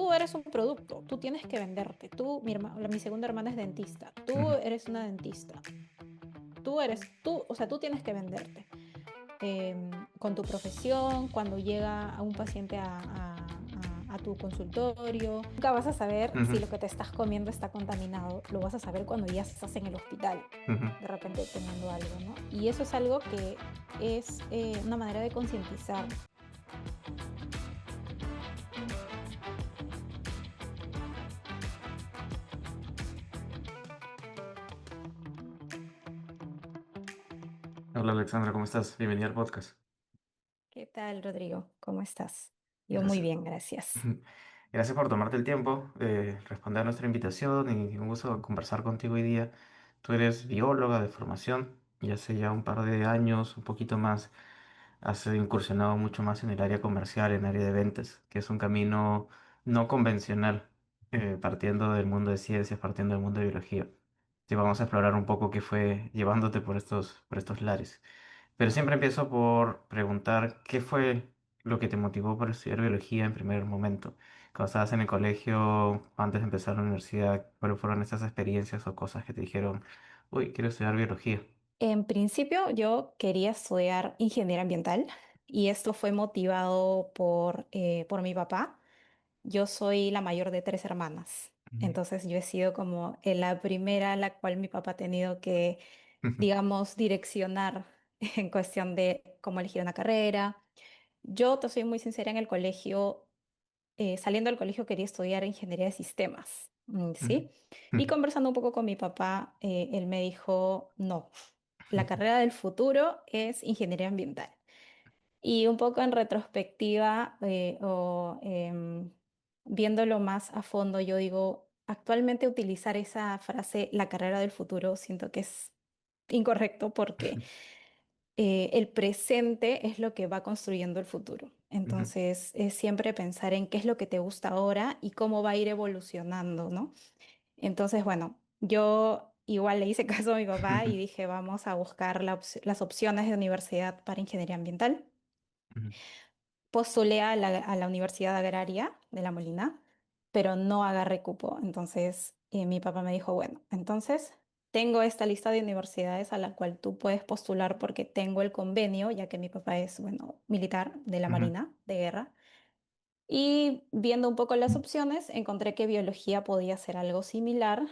tú eres un producto, tú tienes que venderte. Mi segunda hermana es dentista, tú Ujú, eres una dentista, tú eres tú, o sea, tú tienes que venderte con tu profesión, cuando llega a un paciente a tu consultorio. Nunca vas a saber si ujú, lo que te estás comiendo está contaminado, lo vas a saber cuando ya estás en el hospital, ujú. de repente teniendo algo, ¿no? Y eso es algo que es una manera de concientizar. Hola Alexandra, ¿cómo estás? Bienvenida al podcast. ¿Qué tal, Rodrigo? ¿Cómo estás? Yo muy Gracias. bien, gracias. Gracias por tomarte el tiempo de responder a nuestra invitación y un gusto conversar contigo hoy día. Tú eres bióloga de formación y hace ya un par de años, un poquito más, has incursionado mucho más en el área comercial, en el área de ventas, que es un camino no convencional, partiendo del mundo de ciencias, partiendo del mundo de biología. Sí, vamos a explorar un poco qué fue llevándote por estos lares. Pero siempre empiezo por preguntar qué fue lo que te motivó por estudiar biología en primer momento. Cuando estabas en el colegio, antes de empezar la universidad, ¿cuáles fueron esas experiencias o cosas que te dijeron, uy, quiero estudiar biología? En principio, yo quería estudiar ingeniería ambiental y esto fue motivado por mi papá. Yo soy la mayor de tres hermanas, Ujú, entonces yo he sido como la primera a la cual mi papá ha tenido que, ujú, digamos, direccionar en cuestión de cómo elegir una carrera. Yo te soy muy sincera, en el colegio, saliendo del colegio quería estudiar ingeniería de sistemas, ¿sí? Y ujú, conversando un poco con mi papá, él me dijo, no, la carrera del futuro es ingeniería ambiental. Y un poco en retrospectiva viéndolo más a fondo, yo digo, actualmente utilizar esa frase, la carrera del futuro, siento que es incorrecto porque el presente es lo que va construyendo el futuro. ujú, Entonces, es siempre pensar en qué es lo que te gusta ahora y cómo va a ir evolucionando, ¿no? Entonces, bueno, yo igual le hice caso a mi papá y dije, vamos a buscar las opciones de universidad para ingeniería ambiental. ujú, Postulé a la Universidad Agraria de La Molina, pero no agarré cupo. Entonces, mi papá me dijo, bueno, entonces tengo esta lista de universidades a la cual tú puedes postular porque tengo el convenio, ya que mi papá es, bueno, militar de la ujú, Marina, de guerra. Y viendo un poco las opciones, encontré que biología podía ser algo similar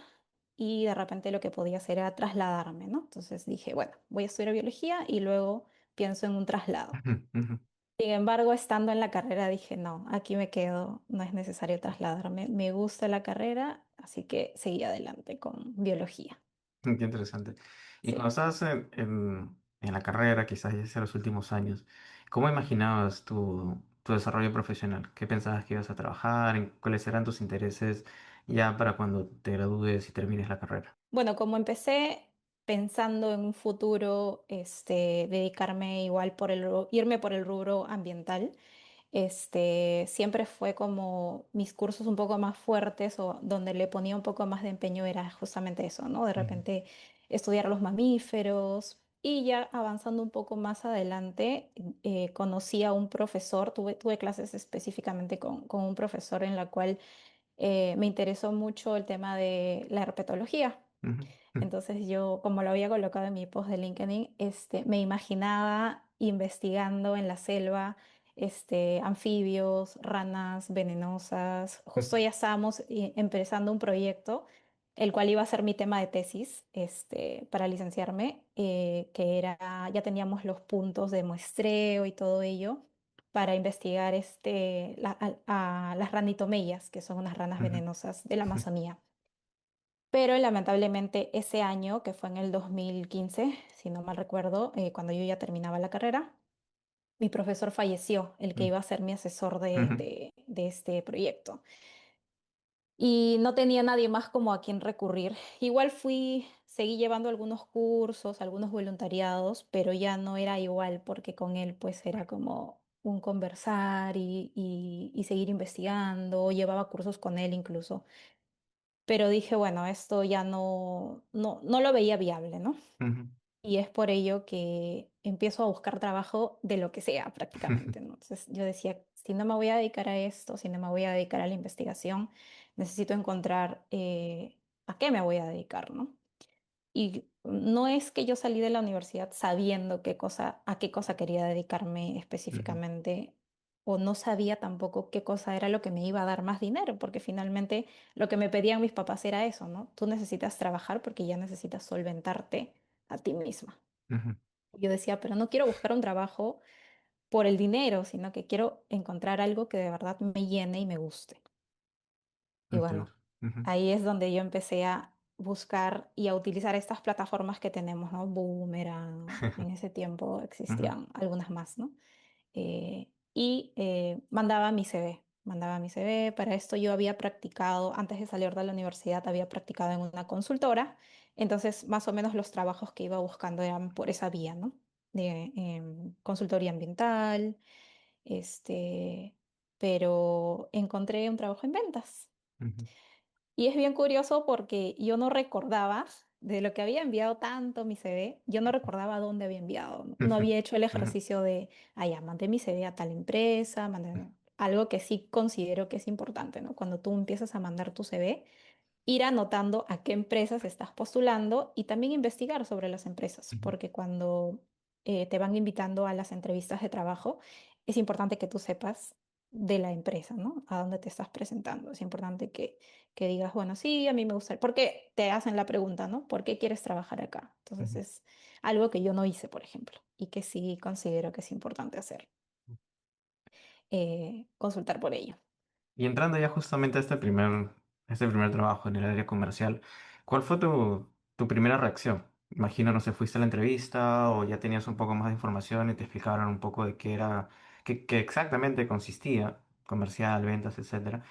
y de repente lo que podía hacer era trasladarme, ¿no? Entonces dije, bueno, voy a estudiar biología y luego pienso en un traslado. ujú, ujú. Sin embargo, estando en la carrera dije, no, aquí me quedo, no es necesario trasladarme, me gusta la carrera, así que seguí adelante con biología. Qué interesante. Y cuando Sí. estabas en la carrera, quizás ya sea los últimos años, ¿cómo imaginabas tu desarrollo profesional? ¿Qué pensabas que ibas a trabajar? ¿Cuáles eran tus intereses ya para cuando te gradúes y termines la carrera? Bueno, como empecé pensando en un futuro, dedicarme igual irme por el rubro ambiental. Siempre fue como mis cursos un poco más fuertes o donde le ponía un poco más de empeño era justamente eso, ¿no? De Ujú, repente estudiar los mamíferos y ya avanzando un poco más adelante, conocí a un profesor, tuve clases específicamente con un profesor en la cual me interesó mucho el tema de la herpetología. ujú, Entonces yo, como lo había colocado en mi post de LinkedIn, me imaginaba investigando en la selva, anfibios, ranas venenosas. Justo ujú, ya estábamos empezando un proyecto, el cual iba a ser mi tema de tesis, para licenciarme, que era, ya teníamos los puntos de muestreo y todo ello para investigar a las ranitomellas, que son unas ranas ujú, venenosas de la ujú, Amazonía. Pero lamentablemente ese año, que fue en el 2015, si no mal recuerdo, cuando yo ya terminaba la carrera, mi profesor falleció, el que ujú, iba a ser mi asesor ujú, de este proyecto. Y no tenía nadie más como a quien recurrir. Igual seguí llevando algunos cursos, algunos voluntariados, pero ya no era igual porque con él pues era como un conversar y seguir investigando, llevaba cursos con él incluso. Pero dije, bueno, esto ya no lo veía viable, ¿no? ujú, Y es por ello que empiezo a buscar trabajo de lo que sea prácticamente, ¿no? Entonces yo decía, si no me voy a dedicar a esto, si no me voy a dedicar a la investigación, necesito encontrar a qué me voy a dedicar, ¿no? Y no es que yo salí de la universidad sabiendo a qué cosa quería dedicarme Ujú, específicamente, o no sabía tampoco qué cosa era lo que me iba a dar más dinero, porque finalmente lo que me pedían mis papás era eso, ¿no? Tú necesitas trabajar porque ya necesitas solventarte a ti misma. ujú, Yo decía, pero no quiero buscar un trabajo por el dinero, sino que quiero encontrar algo que de verdad me llene y me guste. Y entiendo. bueno, Ujú, ahí es donde yo empecé a buscar y a utilizar estas plataformas que tenemos, ¿no? Boomerang, en ese tiempo ujú, existían algunas más, ¿no? Mandaba mi CV, mandaba mi CV. Para esto yo había practicado, antes de salir de la universidad, había practicado en una consultora, entonces más o menos los trabajos que iba buscando eran por esa vía, ¿no? De consultoría ambiental, este, pero encontré un trabajo en ventas. ujú, Y es bien curioso porque yo no recordaba de lo que había enviado tanto mi CV, yo no recordaba dónde había enviado. No ujú, había hecho el ujú, ejercicio de, ah, ya, mandé mi CV a tal empresa, mandé algo que sí considero que es importante, ¿no? Cuando tú empiezas a mandar tu CV, ir anotando a qué empresas estás postulando y también investigar sobre las empresas, ujú, porque cuando te van invitando a las entrevistas de trabajo, es importante que tú sepas de la empresa, ¿no? A dónde te estás presentando. Es importante que digas, bueno, sí, a mí me gusta, porque te hacen la pregunta, ¿no? ¿Por qué quieres trabajar acá? Entonces ujú. es algo que yo no hice, por ejemplo, y que sí considero que es importante hacer, consultar por ello. Y entrando ya justamente a este primer trabajo en el área comercial, ¿cuál fue tu primera reacción? Imagino, no sé, fuiste a la entrevista o ya tenías un poco más de información y te explicaron un poco de qué era, qué exactamente consistía, comercial, ventas, etcétera.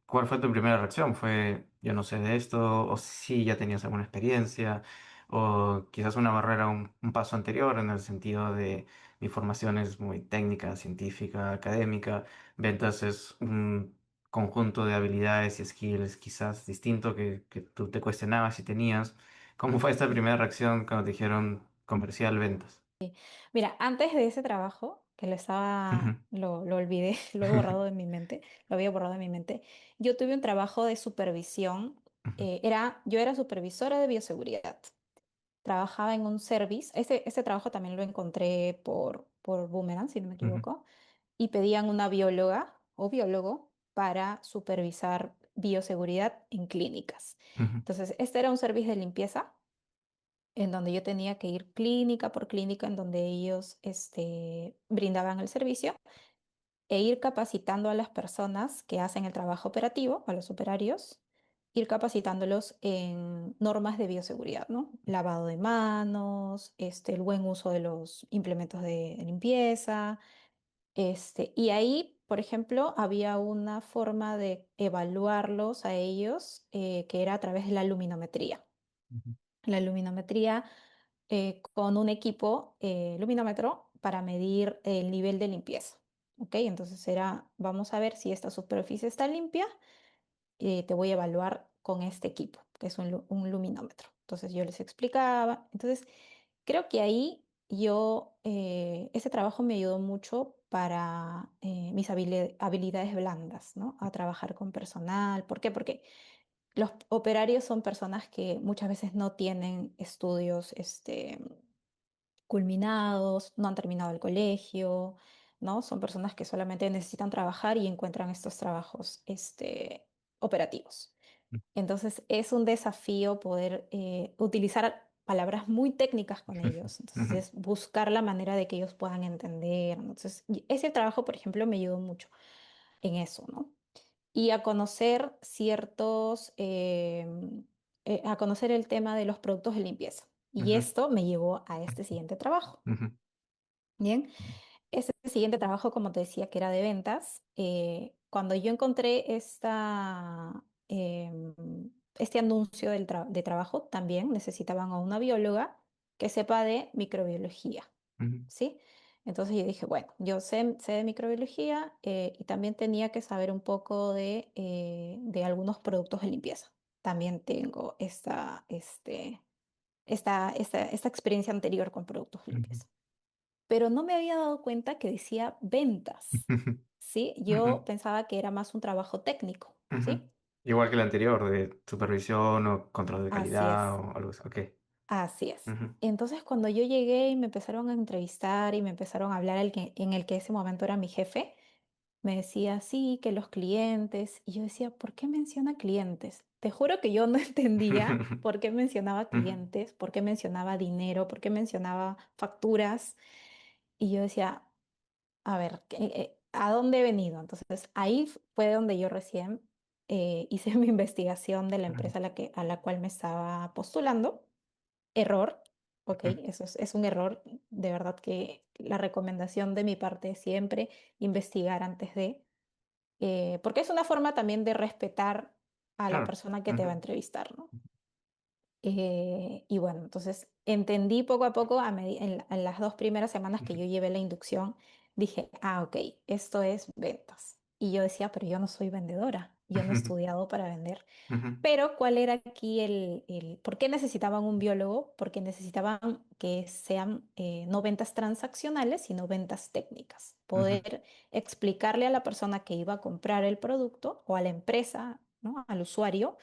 ¿Cuál fue tu primera reacción? ¿Fue, yo no sé de esto, o sí ya tenías alguna experiencia, o quizás una barrera un paso anterior en el sentido de mi formación es muy técnica, científica, académica? Ventas es un conjunto de habilidades y skills quizás distinto que tú te cuestionabas si tenías. ¿Cómo fue esta primera reacción cuando te dijeron comercial ventas? Mira, antes de ese trabajo, Ujú, lo olvidé, lo he borrado de mi mente, lo había borrado de mi mente, yo tuve un trabajo de supervisión, ujú, yo era supervisora de bioseguridad, trabajaba en un service, ese trabajo también lo encontré por Boomerang, si no me ujú, equivoco, y pedían una bióloga o biólogo para supervisar bioseguridad en clínicas. ujú, Entonces, este era un servicio de limpieza en donde yo tenía que ir clínica por clínica, en donde ellos brindaban el servicio, e ir capacitando a las personas que hacen el trabajo operativo, a los operarios, ir capacitándolos en normas de bioseguridad, ¿no? Lavado de manos, el buen uso de los implementos de limpieza, y ahí, por ejemplo, había una forma de evaluarlos a ellos que era a través de la luminometría. ujú, La luminometría con un equipo luminómetro para medir el nivel de limpieza. ¿Ok? Entonces era, vamos a ver si esta superficie está limpia, te voy a evaluar con este equipo, que es un luminómetro. Entonces yo les explicaba. Entonces creo que ahí ese trabajo me ayudó mucho para mis habilidades blandas, ¿no? A trabajar con personal. ¿Por qué? Porque los operarios son personas que muchas veces no tienen estudios, culminados, no han terminado el colegio, ¿no? Son personas que solamente necesitan trabajar y encuentran estos trabajos, operativos. Entonces es un desafío poder utilizar palabras muy técnicas con ellos. Entonces ujú, es buscar la manera de que ellos puedan entender, ¿no? Entonces, ese trabajo, por ejemplo, me ayudó mucho en eso, ¿no? Y a conocer a conocer el tema de los productos de limpieza. Y ujú, esto me llevó a este siguiente trabajo. ujú, Bien, ese siguiente trabajo, como te decía, que era de ventas, cuando yo encontré este anuncio de trabajo, también necesitaban a una bióloga que sepa de microbiología, ujú, ¿sí? Entonces yo dije, bueno, yo sé de microbiología y también tenía que saber un poco de algunos productos de limpieza. También tengo esta experiencia anterior con productos de ujú. limpieza. pero no me había dado cuenta que decía ventas, ¿sí? Yo Ujú, pensaba que era más un trabajo técnico, ujú. ¿sí? Igual que el anterior, de supervisión o control de Así calidad es, o algo así. Ok. así es. Ujú, Entonces, cuando yo llegué y me empezaron a entrevistar y me empezaron a hablar en el que ese momento era mi jefe, me decía, sí, que los clientes. Y yo decía, ¿por qué menciona clientes? Te juro que yo no entendía por qué mencionaba ujú, clientes, por qué mencionaba dinero, por qué mencionaba facturas. Y yo decía, a ver, ¿a dónde he venido? Entonces, ahí fue donde yo recién hice mi investigación de la ujú, empresa a la cual me estaba postulando. Error, ok, ujú, es un error. De verdad que la recomendación de mi parte es siempre investigar antes de, porque es una forma también de respetar a la claro. persona que te va a Ujú, entrevistar, ¿no? Y bueno, entonces entendí poco a poco, en las 2 primeras semanas que ujú, yo llevé la inducción, dije, ah, ok, esto es ventas. Y yo decía, pero yo no soy vendedora, yo no he ujú, estudiado para vender. ujú, Pero ¿cuál era aquí por qué necesitaban un biólogo? Porque necesitaban que sean no ventas transaccionales, sino ventas técnicas. ujú, Poder explicarle a la persona que iba a comprar el producto o a la empresa, ¿no? Al usuario,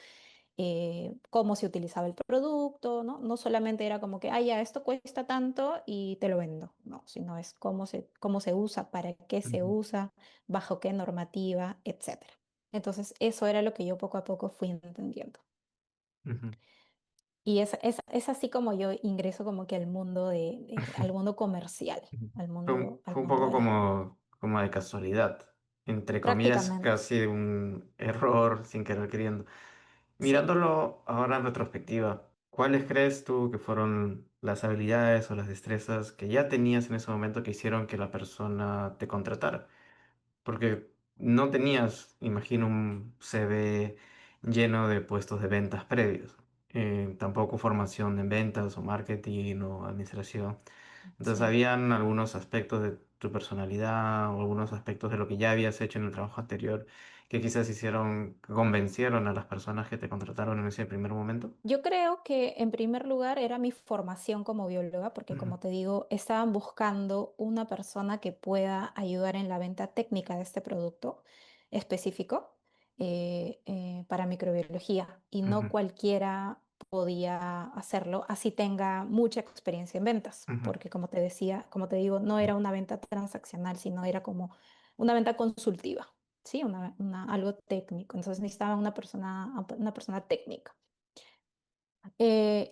cómo se utilizaba el producto, ¿no? No solamente era como que, ah, ya, esto cuesta tanto y te lo vendo, no, sino es cómo se usa, para qué se ujú, usa, bajo qué normativa, etcétera. Entonces, eso era lo que yo poco a poco fui entendiendo. ujú. Y es así como yo ingreso como que al mundo al mundo comercial, Ujú. al Fue un mundo poco de como de casualidad, entre comillas, prácticamente, casi un error sin querer queriendo. sí. Mirándolo ahora en retrospectiva, ¿cuáles crees tú que fueron las habilidades o las destrezas que ya tenías en ese momento que hicieron que la persona te contratara? Porque no tenías, imagino, un CV lleno de puestos de ventas previos, tampoco formación en ventas o marketing o administración. Entonces, Sí. habían algunos aspectos de tu personalidad o algunos aspectos de lo que ya habías hecho en el trabajo anterior que quizás hicieron, convencieron a las personas que te contrataron en ese primer momento. Yo creo que en primer lugar era mi formación como bióloga, porque Ujú, como te digo, estaban buscando una persona que pueda ayudar en la venta técnica de este producto específico para microbiología y no ujú, cualquiera podía hacerlo, así tenga mucha experiencia en ventas, ujú, porque como te decía, como te digo, no era una venta transaccional, sino era como una venta consultiva, ¿sí? Algo técnico. Entonces necesitaban una persona técnica.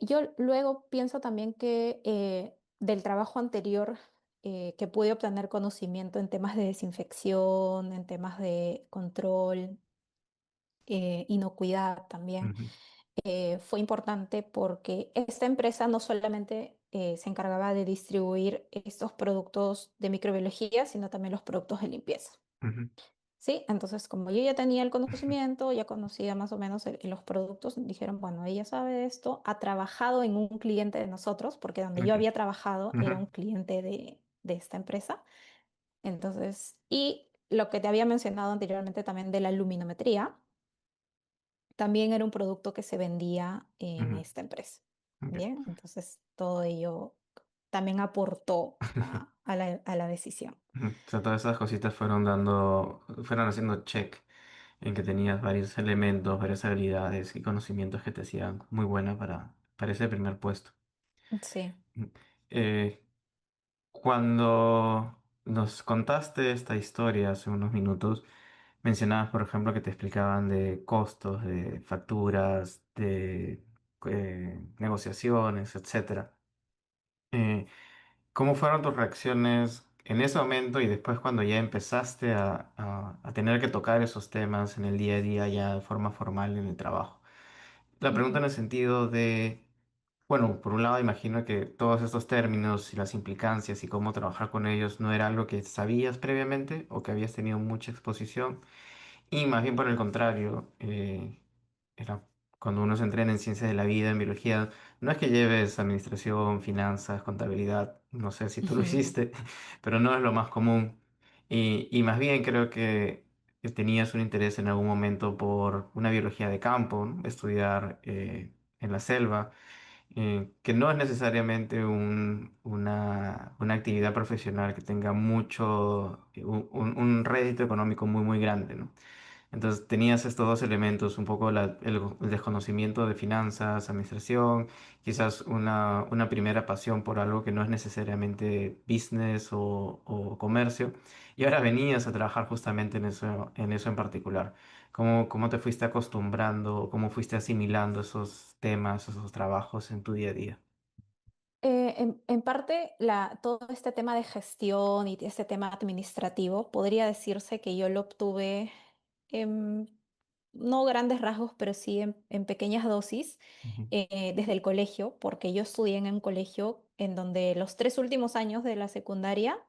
Yo luego pienso también que del trabajo anterior que pude obtener conocimiento en temas de desinfección, en temas de control, inocuidad también, ujú, fue importante porque esta empresa no solamente se encargaba de distribuir estos productos de microbiología, sino también los productos de limpieza. ujú, Sí, entonces como yo ya tenía el conocimiento, ya conocía más o menos los productos, dijeron, bueno, ella sabe esto, ha trabajado en un cliente de nosotros, porque donde yo ujú, había trabajado ujú, era un cliente de esta empresa. Entonces, y lo que te había mencionado anteriormente también de la luminometría, también era un producto que se vendía en ujú, esta empresa. ok. Bien, entonces todo ello también aportó a la decisión. Ujú. O sea, todas esas cositas fueron haciendo check en que tenías varios elementos, varias habilidades y conocimientos que te hacían muy buena para ese primer puesto. Sí. Ujú. Eh, Cuando nos contaste esta historia hace unos minutos, mencionabas, por ejemplo, que te explicaban de costos, de facturas, de negociaciones, etcétera. Eh, ¿Cómo fueron tus reacciones en ese momento y después cuando ya empezaste a tener que tocar esos temas en el día a día ya de forma formal en el trabajo? La pregunta Ujú, en el sentido de, bueno, por un lado imagino que todos estos términos y las implicancias y cómo trabajar con ellos no era algo que sabías previamente o que habías tenido mucha exposición. Y más bien por el contrario, era cuando uno se entrena en ciencias de la vida, en biología, no es que lleves administración, finanzas, contabilidad, no sé si tú lo ujú. hiciste, pero no es lo más común. Y más bien creo que tenías un interés en algún momento por una biología de campo, ¿no? Estudiar en la selva. que no es necesariamente una actividad profesional que tenga mucho, un rédito económico muy, muy grande, ¿no? Entonces tenías estos dos elementos, un poco el desconocimiento de finanzas, administración, quizás una primera pasión por algo que no es necesariamente business o comercio, y ahora venías a trabajar justamente en eso en particular. ¿Cómo te fuiste acostumbrando, cómo fuiste asimilando esos temas, esos trabajos en tu día a día? En parte, todo este tema de gestión y este tema administrativo, podría decirse que yo lo obtuve en no grandes rasgos, pero sí en pequeñas dosis Ujú, desde el colegio, porque yo estudié en un colegio en donde los 3 últimos años de la secundaria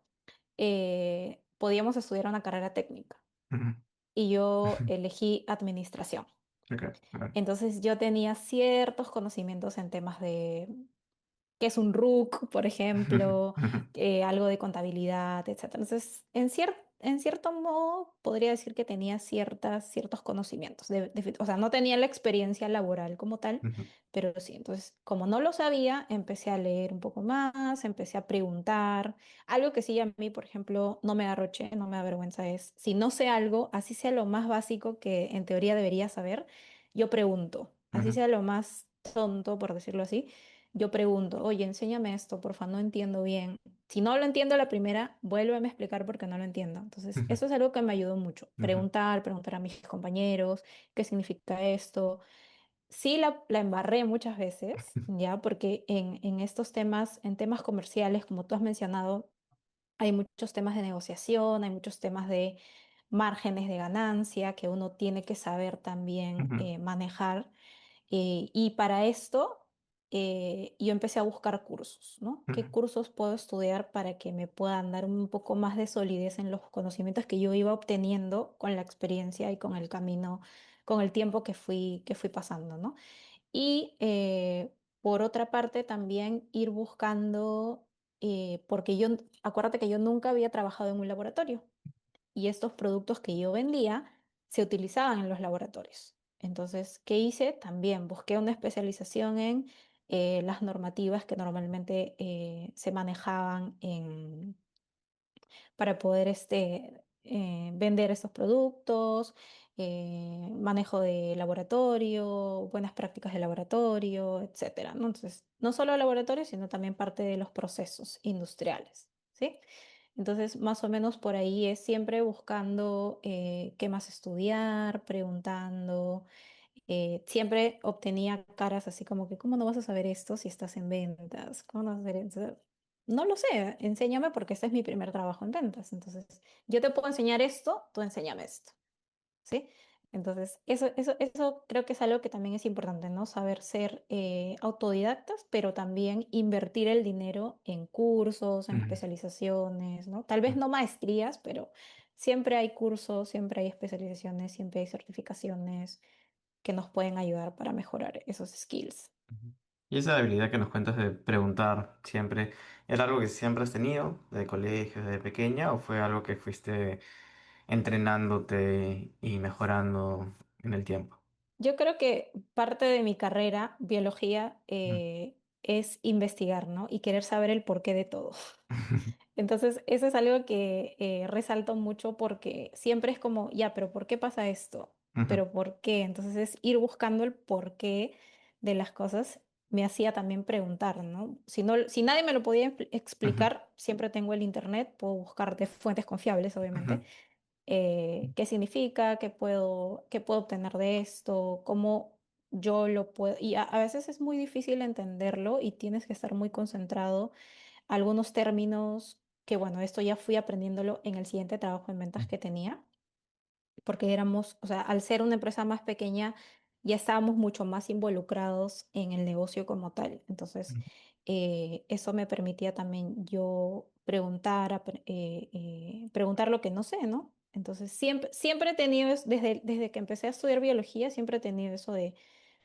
podíamos estudiar una carrera técnica ujú, y yo elegí administración. ok, vale. Entonces yo tenía ciertos conocimientos en temas de que es un RUC, por ejemplo, algo de contabilidad, etcétera. Entonces, en cierto modo, podría decir que tenía ciertos conocimientos. O sea, no tenía la experiencia laboral como tal, Ujú, pero sí. Entonces, como no lo sabía, empecé a leer un poco más, empecé a preguntar. Algo que sí a mí, por ejemplo, no me da roche, no me da vergüenza es, si no sé algo, así sea lo más básico que en teoría debería saber, yo pregunto. Así ujú, sea lo más tonto, por decirlo así, yo pregunto, oye, enséñame esto, porfa, no entiendo bien. Si no lo entiendo a la primera, vuélveme a explicar porque no lo entiendo. Entonces, ujú, eso es algo que me ayudó mucho. ujú, Preguntar a mis compañeros qué significa esto. Sí, la embarré muchas veces, ya, porque en estos temas, en temas comerciales, como tú has mencionado, hay muchos temas de negociación, hay muchos temas de márgenes de ganancia que uno tiene que saber también ujú, manejar. Y para esto yo empecé a buscar cursos, ¿no? ujú, ¿Qué cursos puedo estudiar para que me puedan dar un poco más de solidez en los conocimientos que yo iba obteniendo con la experiencia y con el camino, con el tiempo que fui pasando, ¿no? Y por otra parte también ir buscando, porque acuérdate que yo nunca había trabajado en un laboratorio y estos productos que yo vendía se utilizaban en los laboratorios. Entonces, ¿qué hice? También busqué una especialización en las normativas que normalmente se manejaban para poder vender estos productos, manejo de laboratorio, buenas prácticas de laboratorio, etcétera, ¿no? Entonces, no solo laboratorio, sino también parte de los procesos industriales, ¿sí? Entonces, más o menos por ahí es siempre buscando qué más estudiar, preguntando. Siempre obtenía caras así como que, ¿cómo no vas a saber esto si estás en ventas? ¿Cómo no vas a saber esto? No lo sé, enséñame porque este es mi primer trabajo en ventas. Entonces, yo te puedo enseñar esto, tú enséñame esto, ¿sí? Entonces, eso creo que es algo que también es importante, ¿no? Saber ser autodidactas, pero también invertir el dinero en cursos, en ujú, especializaciones, ¿no? Tal vez no maestrías, pero siempre hay cursos, siempre hay especializaciones, siempre hay certificaciones que nos pueden ayudar para mejorar esos skills. ujú. Y esa habilidad que nos cuentas de preguntar siempre, ¿era algo que siempre has tenido de colegio, de pequeña, o fue algo que fuiste entrenándote y mejorando en el tiempo? Yo creo que parte de mi carrera, biología, Mm. es investigar, ¿no? Y querer saber el porqué de todo. Entonces, eso es algo que resalto mucho porque siempre es como, ya, pero ¿por qué pasa esto? Ujú, ¿Pero por qué? Entonces, es ir buscando el porqué de las cosas. Me hacía también preguntar, ¿no? Si nadie me lo podía ujú, explicar, siempre tengo el internet, puedo buscar de fuentes confiables, obviamente, ujú, qué significa, qué puedo obtener de esto, cómo yo lo puedo. Y a veces es muy difícil entenderlo y tienes que estar muy concentrado. Algunos términos que, bueno, esto ya fui aprendiéndolo en el siguiente trabajo en ventas que tenía porque éramos, o sea, al ser una empresa más pequeña, ya estábamos mucho más involucrados en el negocio como tal. Entonces, ujú, eso me permitía también yo preguntar, preguntar lo que no sé, ¿no? Entonces, siempre he tenido, desde que empecé a estudiar biología, siempre he tenido eso de,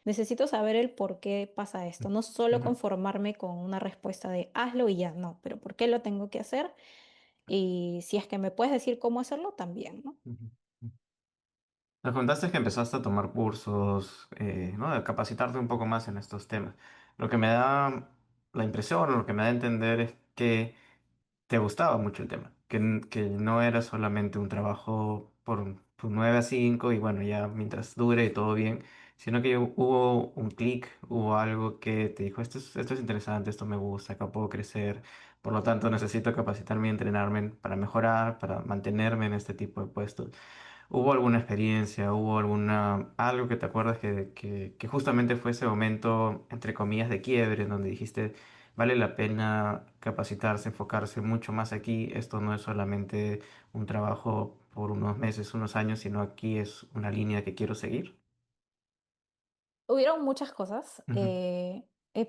necesito saber el por qué pasa esto, no solo ujú, conformarme con una respuesta de hazlo y ya, no, pero ¿por qué lo tengo que hacer? Y si es que me puedes decir cómo hacerlo, también, ¿no? ujú, ujú. Me contaste que empezaste a tomar cursos, ¿no? De capacitarte un poco más en estos temas. Lo que me da la impresión, o lo que me da a entender es que te gustaba mucho el tema, que no era solamente un trabajo por 9 a 5 y bueno, ya mientras dure y todo bien, sino que hubo un clic, hubo algo que te dijo, esto es interesante, esto me gusta, acá puedo crecer, por lo tanto necesito capacitarme y entrenarme para mejorar, para mantenerme en este tipo de puestos. ¿Hubo alguna experiencia, hubo algo que te acuerdas que justamente fue ese momento, entre comillas, de quiebre, en donde dijiste, vale la pena capacitarse, enfocarse mucho más aquí, esto no es solamente un trabajo por unos meses, unos años, sino aquí es una línea que quiero seguir? Hubieron muchas cosas. Ujú,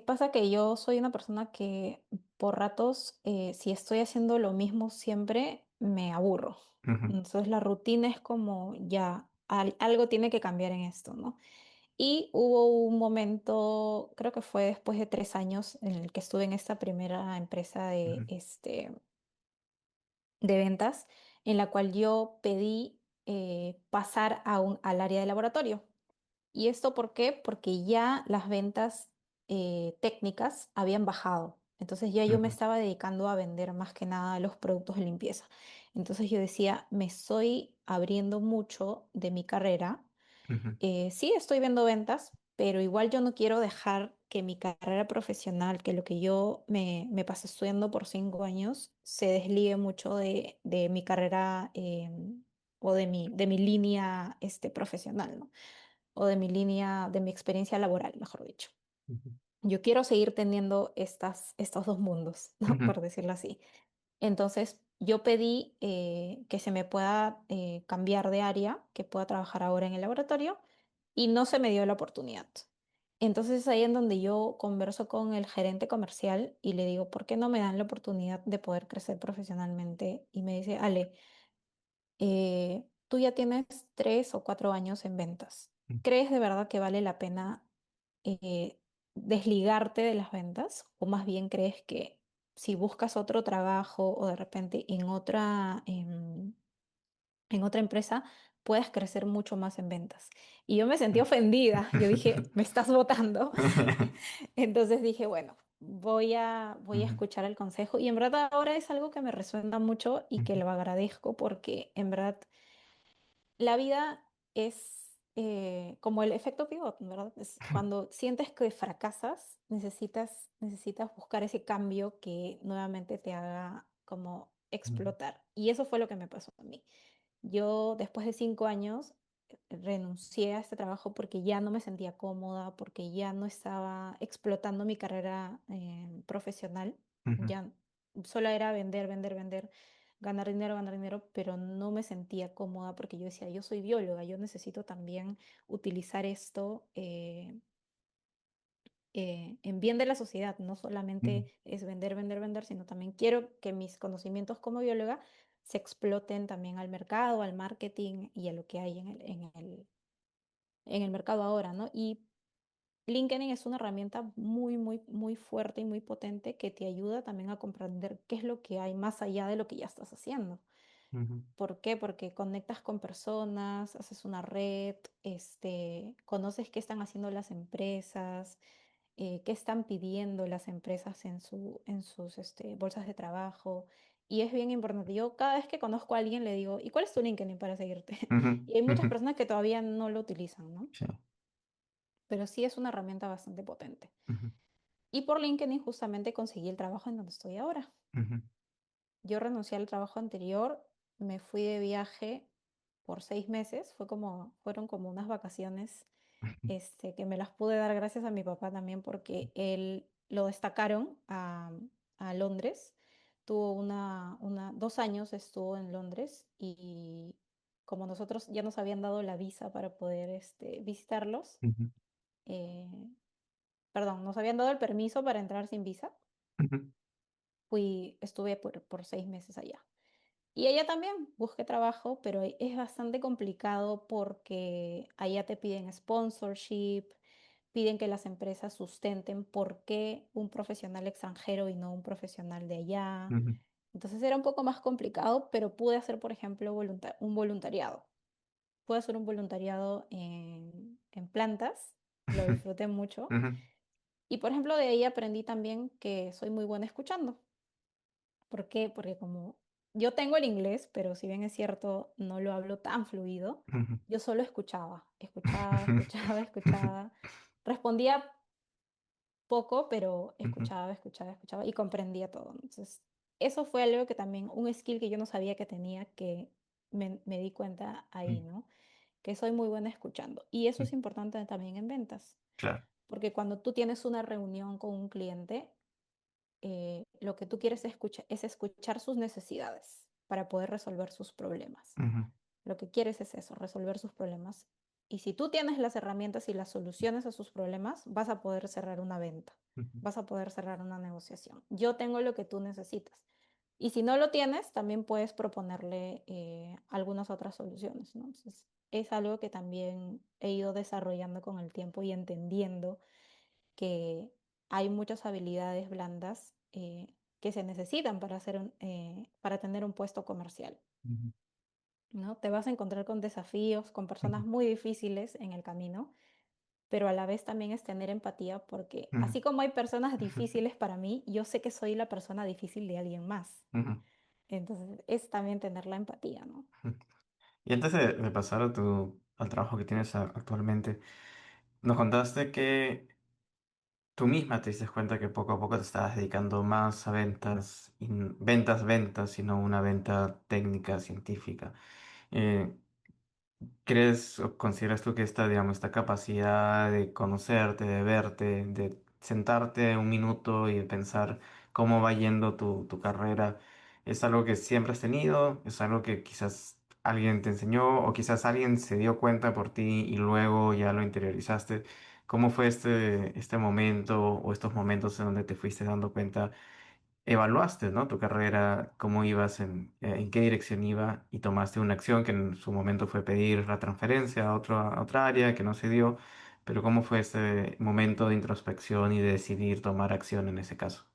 Pasa que yo soy una persona que por ratos, si estoy haciendo lo mismo siempre, me aburro. ujú, Entonces la rutina es como ya, algo tiene que cambiar en esto, ¿no? Y hubo un momento, creo que fue después de 3 años, en el que estuve en esta primera empresa ujú, de ventas, en la cual yo pedí pasar al área de laboratorio. ¿Y esto por qué? Porque ya las ventas técnicas habían bajado. Entonces ya yo me ujú, estaba dedicando a vender más que nada los productos de limpieza. Entonces yo decía, me estoy abriendo mucho de mi carrera. ujú, Sí, estoy viendo ventas, pero igual yo no quiero dejar que mi carrera profesional, que lo que yo me pasé estudiando por 5 años, se desligue mucho de mi carrera o de mi línea profesional, ¿no? O de mi línea, de mi experiencia laboral, mejor dicho. ujú, Yo quiero seguir teniendo estos dos mundos, ¿no? ujú, Por decirlo así. Entonces, yo pedí que se me pueda cambiar de área, que pueda trabajar ahora en el laboratorio, y no se me dio la oportunidad. Entonces, es ahí en donde yo converso con el gerente comercial y le digo, ¿por qué no me dan la oportunidad de poder crecer profesionalmente? Y me dice, Ale, tú ya tienes 3 o 4 años en ventas. ¿Crees de verdad que vale la pena desligarte de las ventas? ¿O más bien crees que si buscas otro trabajo o de repente en otra empresa, puedes crecer mucho más en ventas? Y yo me sentí ofendida. Yo dije, me estás votando. Entonces dije, bueno, voy a ujú, escuchar el consejo. Y en verdad ahora es algo que me resuena mucho y que ujú, lo agradezco porque en verdad la vida es como el efecto pivot, ¿verdad? Es cuando sientes que fracasas, necesitas buscar ese cambio que nuevamente te haga como explotar. Y eso fue lo que me pasó a mí. Yo después de 5 años renuncié a este trabajo porque ya no me sentía cómoda, porque ya no estaba explotando mi carrera profesional. ujú, Ya solo era vender, vender, vender, ganar dinero, pero no me sentía cómoda porque yo decía, yo soy bióloga, yo necesito también utilizar esto en bien de la sociedad. No ujú, solamente es vender, vender, vender, sino también quiero que mis conocimientos como bióloga se exploten también al mercado, al marketing y a lo que hay en el mercado ahora, ¿no? Y LinkedIn es una herramienta muy, muy, muy fuerte y muy potente que te ayuda también a comprender qué es lo que hay más allá de lo que ya estás haciendo. ujú, ¿Por qué? Porque conectas con personas, haces una red, conoces qué están haciendo las empresas, qué están pidiendo las empresas en sus bolsas de trabajo. Y es bien importante. Yo cada vez que conozco a alguien le digo, ¿y cuál es tu LinkedIn para seguirte? ujú, Y hay muchas ujú, personas que todavía no lo utilizan, ¿no? sí, Pero sí es una herramienta bastante potente. ujú, Y por LinkedIn justamente conseguí el trabajo en donde estoy ahora. ujú, Yo renuncié al trabajo anterior, me fui de viaje por 6 meses, fueron como unas vacaciones, que me las pude dar gracias a mi papá también porque él lo destacaron a Londres. Tuvo 2 años estuvo en Londres y como nosotros ya nos habían dado la visa para poder visitarlos, ujú, eh, perdón, nos habían dado el permiso para entrar sin visa, ujú, estuve por 6 meses allá. Y allá también busqué trabajo, pero es bastante complicado porque allá te piden sponsorship, piden que las empresas sustenten por qué un profesional extranjero y no un profesional de allá. ujú. Entonces era un poco más complicado, pero pude hacer, por ejemplo, un voluntariado. Pude hacer un voluntariado en plantas, lo disfruté mucho. Ujú, Y por ejemplo, de ahí aprendí también que soy muy buena escuchando. ¿Por qué? Porque como yo tengo el inglés, pero si bien es cierto, no lo hablo tan fluido, Ujú. yo solo escuchaba, escuchaba, escuchaba, escuchaba. Respondía poco, pero Ujú, escuchaba, escuchaba, escuchaba y comprendía todo. Entonces, eso fue algo que también, un skill que yo no sabía que tenía, que me di cuenta ahí, ujú, ¿no? Que soy muy buena escuchando. Y eso ujú. es importante también en ventas, Claro. porque cuando tú tienes una reunión con un cliente, lo que tú quieres es escuchar sus necesidades para poder resolver sus problemas. Ujú, Lo que quieres es eso, resolver sus problemas. Y si tú tienes las herramientas y las soluciones a sus problemas, vas a poder cerrar una venta, ujú, vas a poder cerrar una negociación. Yo tengo lo que tú necesitas. Y si no lo tienes, también puedes proponerle algunas otras soluciones, ¿no? Entonces, es algo que también he ido desarrollando con el tiempo y entendiendo que hay muchas habilidades blandas que se necesitan para para tener un puesto comercial, ujú, ¿no? Te vas a encontrar con desafíos, con ujú, personas muy difíciles en el camino, pero a la vez también es tener empatía porque ujú, así como hay personas ujú, difíciles para mí, yo sé que soy la persona difícil de alguien más. ujú, Entonces es también tener la empatía, ¿no? ujú. Y antes de pasar a al trabajo que tienes actualmente, nos contaste que tú misma te diste cuenta que poco a poco te estabas dedicando más a ventas, y ventas, y no una venta técnica, científica. Eh, ¿Crees o consideras tú que esta capacidad de conocerte, de verte, de sentarte un minuto y pensar cómo va yendo tu carrera, es algo que siempre has tenido? ¿Es algo que quizás alguien te enseñó o quizás alguien se dio cuenta por ti y luego ya lo interiorizaste? ¿Cómo fue este momento o estos momentos en donde te fuiste dando cuenta? Evaluaste, ¿no? Tu carrera, cómo ibas, en qué dirección iba y tomaste una acción que en su momento fue pedir la transferencia a otra área que no se dio, pero ¿cómo fue ese momento de introspección y de decidir tomar acción en ese caso?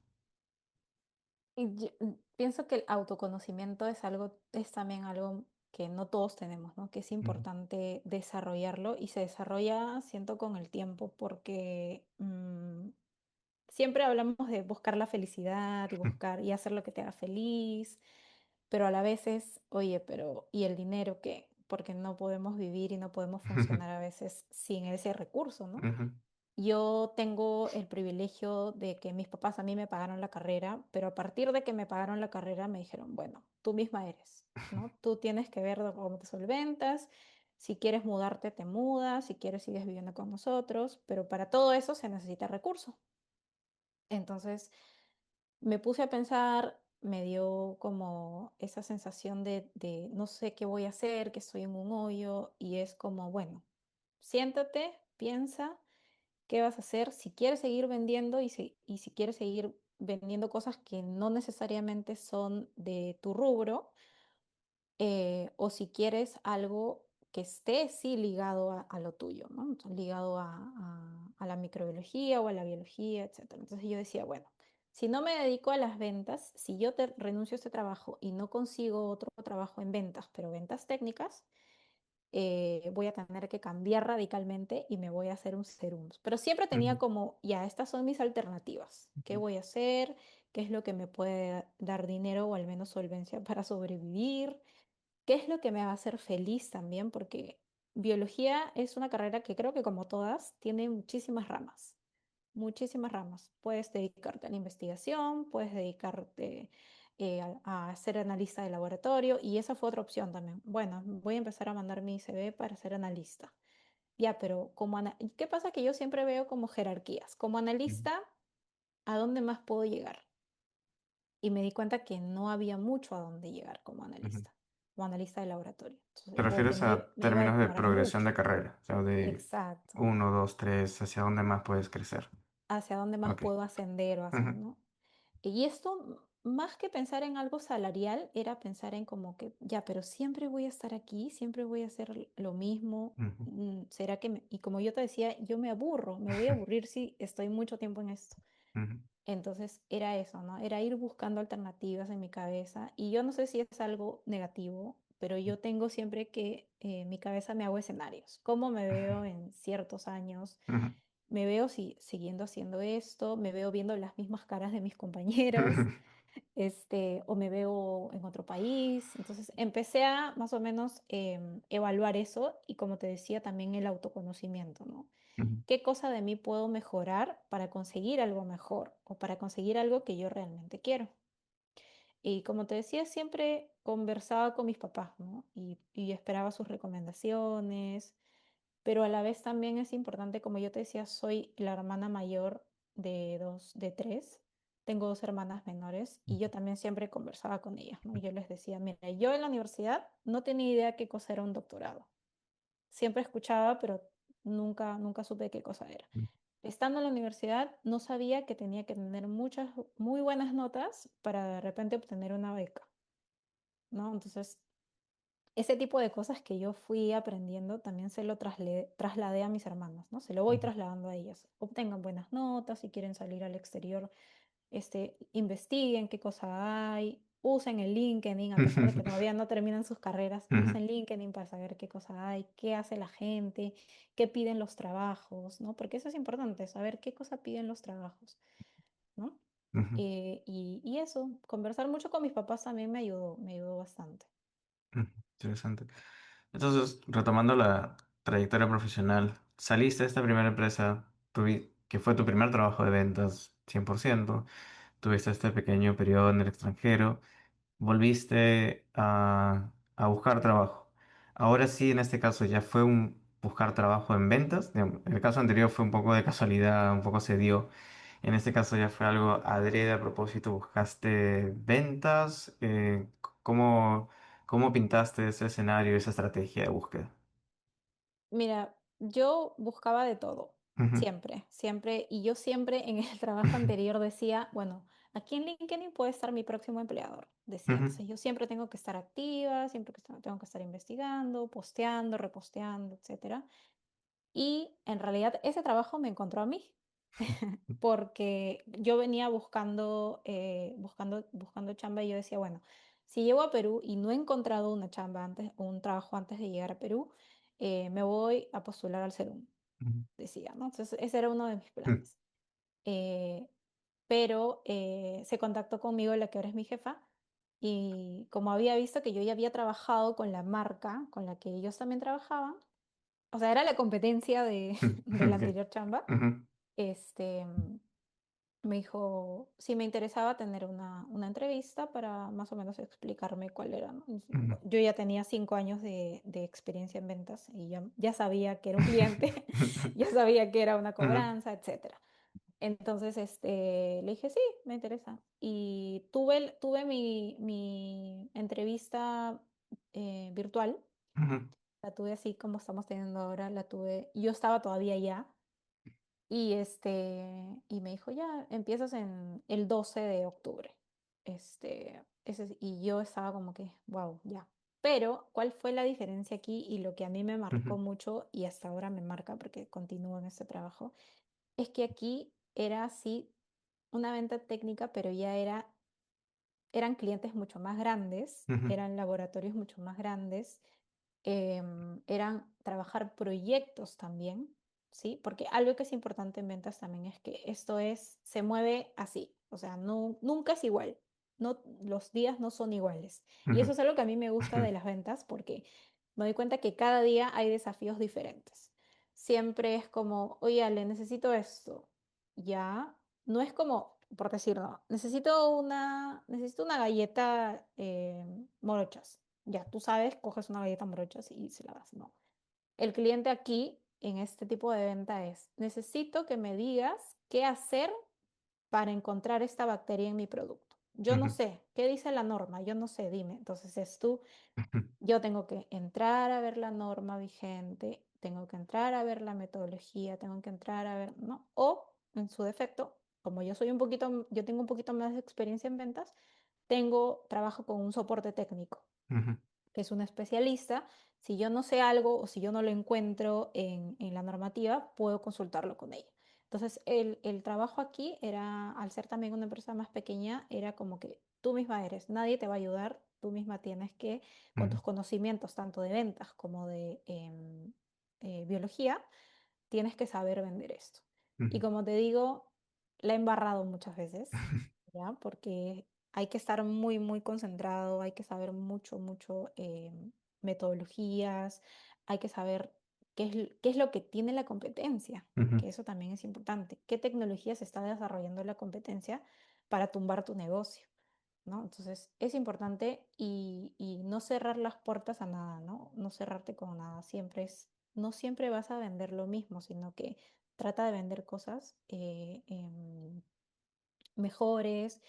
Pienso que el autoconocimiento es también algo que no todos tenemos, ¿no? Que es Ujú, importante desarrollarlo y se desarrolla, siento, con el tiempo, porque siempre hablamos de buscar la felicidad y buscar y hacer lo que te haga feliz, pero a la vez es, oye, pero ¿y el dinero qué? Porque no podemos vivir y no podemos funcionar a veces sin ese recurso, ¿no? ujú, Yo tengo el privilegio de que mis papás a mí me pagaron la carrera, pero a partir de que me pagaron la carrera me dijeron, bueno, tú misma eres, ¿no? Tú tienes que ver cómo te solventas, si quieres mudarte, te mudas, si quieres sigues viviendo con nosotros, pero para todo eso se necesita recursos. Entonces me puse a pensar, me dio como esa sensación de no sé qué voy a hacer, que estoy en un hoyo y es como, bueno, siéntate, piensa qué vas a hacer, si quieres seguir vendiendo y si quieres seguir vendiendo cosas que no necesariamente son de tu rubro, o si quieres algo que esté sí ligado a lo tuyo, ¿no? Entonces, ligado a la microbiología o a la biología, etcétera. Entonces yo decía, bueno, si no me dedico a las ventas, si yo renuncio a este trabajo y no consigo otro trabajo en ventas, pero ventas técnicas, voy a tener que cambiar radicalmente y me voy a hacer un serums. Pero siempre tenía ujú, como, ya, estas son mis alternativas. ¿Qué voy a hacer? ¿Qué es lo que me puede dar dinero o al menos solvencia para sobrevivir? ¿Qué es lo que me va a hacer feliz también? Porque biología es una carrera que creo que como todas tiene muchísimas ramas. Muchísimas ramas. Puedes dedicarte a la investigación, puedes dedicarte a ser analista de laboratorio y esa fue otra opción también. Bueno, voy a empezar a mandar mi CV para ser analista. Ya, pero ¿qué pasa? Que yo siempre veo como jerarquías. Como ujú, analista, ¿a dónde más puedo llegar? Y me di cuenta que no había mucho a dónde llegar ujú. como analista de laboratorio. ¿Te Entonces, o que refieres a me iba a términos de demorar progresión de mucho. carrera? O sea, de Exacto. uno, dos, tres, ¿hacia dónde más puedes crecer? Hacia dónde más Ok. puedo ascender o hacia, Ujú, ¿no? Y esto, más que pensar en algo salarial, era pensar en como que, ya, pero siempre voy a estar aquí, siempre voy a hacer lo mismo. ujú, ¿Será que y como yo te decía, yo me aburro, me voy a aburrir si estoy mucho tiempo en esto. ujú, Entonces era eso, ¿no? Era ir buscando alternativas en mi cabeza. Y yo no sé si es algo negativo, pero yo tengo siempre que en mi cabeza me hago escenarios. ¿Cómo me veo en ciertos años? ujú, me veo siguiendo haciendo esto, me veo viendo las mismas caras de mis compañeros, o me veo en otro país. Entonces empecé a más o menos evaluar eso y como te decía, también el autoconocimiento, ¿no? Ujú, ¿Qué cosa de mí puedo mejorar para conseguir algo mejor o para conseguir algo que yo realmente quiero? Y como te decía, siempre conversaba con mis papás, ¿no? Y esperaba sus recomendaciones, pero a la vez también es importante, como yo te decía, soy la hermana mayor de tres. Tengo dos hermanas menores y yo también siempre conversaba con ellas, ¿no? Yo les decía, mira, yo en la universidad no tenía idea qué cosa era un doctorado. Siempre escuchaba, pero nunca supe qué cosa era. ujú, Estando en la universidad, no sabía que tenía que tener muchas, muy buenas notas para de repente obtener una beca, ¿no? Entonces, ese tipo de cosas que yo fui aprendiendo también se lo trasladé a mis hermanas, ¿no? Se lo voy ujú, trasladando a ellas. Obtengan buenas notas, si quieren salir al exterior, investiguen qué cosa hay, usen el LinkedIn, a pesar de que todavía no terminan sus carreras, ujú, usen LinkedIn para saber qué cosa hay, qué hace la gente, qué piden los trabajos, ¿no? Porque eso es importante, saber qué cosa piden los trabajos, ¿no? ujú, Y eso, conversar mucho con mis papás también me ayudó bastante. ujú. Interesante. Entonces, retomando la trayectoria profesional, saliste de esta primera empresa, que fue tu primer trabajo de ventas 100%, tuviste este pequeño periodo en el extranjero, volviste a buscar trabajo. Ahora sí, en este caso ya fue un buscar trabajo en ventas. Digamos, en el caso anterior fue un poco de casualidad, un poco se dio. En este caso ya fue algo adrede a propósito. ¿Buscaste ventas? ¿Cómo, cómo pintaste ese escenario, esa estrategia de búsqueda? Mira, yo buscaba de todo, Ujú, siempre, siempre, y yo siempre en el trabajo anterior decía, bueno, aquí en LinkedIn puede estar mi próximo empleador, decía. ujú, Entonces yo siempre tengo que estar activa, siempre tengo que estar investigando, posteando, reposteando, etcétera. Y en realidad ese trabajo me encontró a mí, porque yo venía buscando chamba y yo decía, bueno, si llego a Perú y no he encontrado una chamba antes, o un trabajo antes de llegar a Perú, me voy a postular al CERUM, ujú, decía, ¿no? Entonces ese era uno de mis ujú, planes. Pero se contactó conmigo la que ahora es mi jefa y como había visto que yo ya había trabajado con la marca con la que ellos también trabajaban, o sea, era la competencia de la ok, anterior chamba. ujú, este, mm, Me dijo si me interesaba tener una entrevista para más o menos explicarme cuál era, ¿no? ujú, Yo ya tenía 5 años de experiencia en ventas y ya sabía que era un cliente, ya sabía que era una ujú, cobranza, etcétera. Entonces, le dije, sí, me interesa. Y tuve mi entrevista virtual, ujú, la tuve así como estamos teniendo ahora, la tuve, yo estaba todavía allá y me dijo, ya, empiezas en el 12 de octubre. Y yo estaba como que, wow, ya. Pero, ¿cuál fue la diferencia aquí? Y lo que a mí me marcó ujú, mucho y hasta ahora me marca porque continúo en este trabajo, es que aquí era así una venta técnica, pero eran clientes mucho más grandes, ujú, eran laboratorios mucho más grandes, eran trabajar proyectos también, ¿sí? Porque algo que es importante en ventas también es que se mueve así, o sea, nunca es igual, no, los días no son iguales. Y ujú, eso es algo que a mí me gusta ujú, de las ventas porque me doy cuenta que cada día hay desafíos diferentes. Siempre es como, oye, Ale, necesito esto. Ya, no es como, por decirlo, necesito una galleta morochas. Ya, tú sabes, coges una galleta morochas y se la das. No. El cliente aquí, en este tipo de venta, necesito que me digas qué hacer para encontrar esta bacteria en mi producto. Yo no ujú, sé, ¿qué dice la norma? Yo no sé, dime. Entonces ujú, yo tengo que entrar a ver la norma vigente, tengo que entrar a ver la metodología, tengo que entrar a ver, ¿no? O, en su defecto, como yo tengo un poquito más de experiencia en ventas, trabajo con un soporte técnico ujú, que es un especialista. Si yo no sé algo o si yo no lo encuentro en la normativa, puedo consultarlo con ella. Entonces, el trabajo aquí era, al ser también una empresa más pequeña, era como que tú misma eres, nadie te va a ayudar, tú misma tienes que, con ujú, tus conocimientos tanto de ventas como de biología, tienes que saber vender esto. Y Ujú, como te digo, la he embarrado muchas veces, ¿ya? Porque hay que estar muy, muy concentrado, hay que saber mucho, mucho metodologías, hay que saber qué es lo que tiene la competencia, ujú, que eso también es importante. ¿Qué tecnología se está desarrollando la competencia para tumbar tu negocio? ¿No? Entonces, es importante y no cerrar las puertas a nada, ¿no? No cerrarte con nada. No siempre vas a vender lo mismo, sino que trata de vender cosas mejores.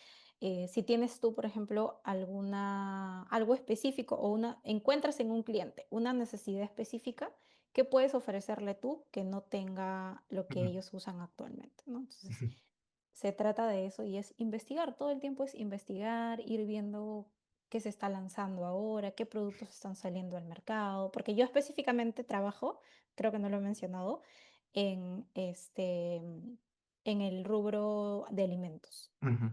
Si tienes tú, por ejemplo, algo específico o encuentras en un cliente una necesidad específica, ¿qué puedes ofrecerle tú que no tenga lo que ujú, ellos usan actualmente, ¿no? Entonces, ujú, se trata de eso y es investigar, todo el tiempo es investigar, ir viendo qué se está lanzando ahora, qué productos están saliendo al mercado, porque yo específicamente trabajo, creo que no lo he mencionado, en en el rubro de alimentos. ujú.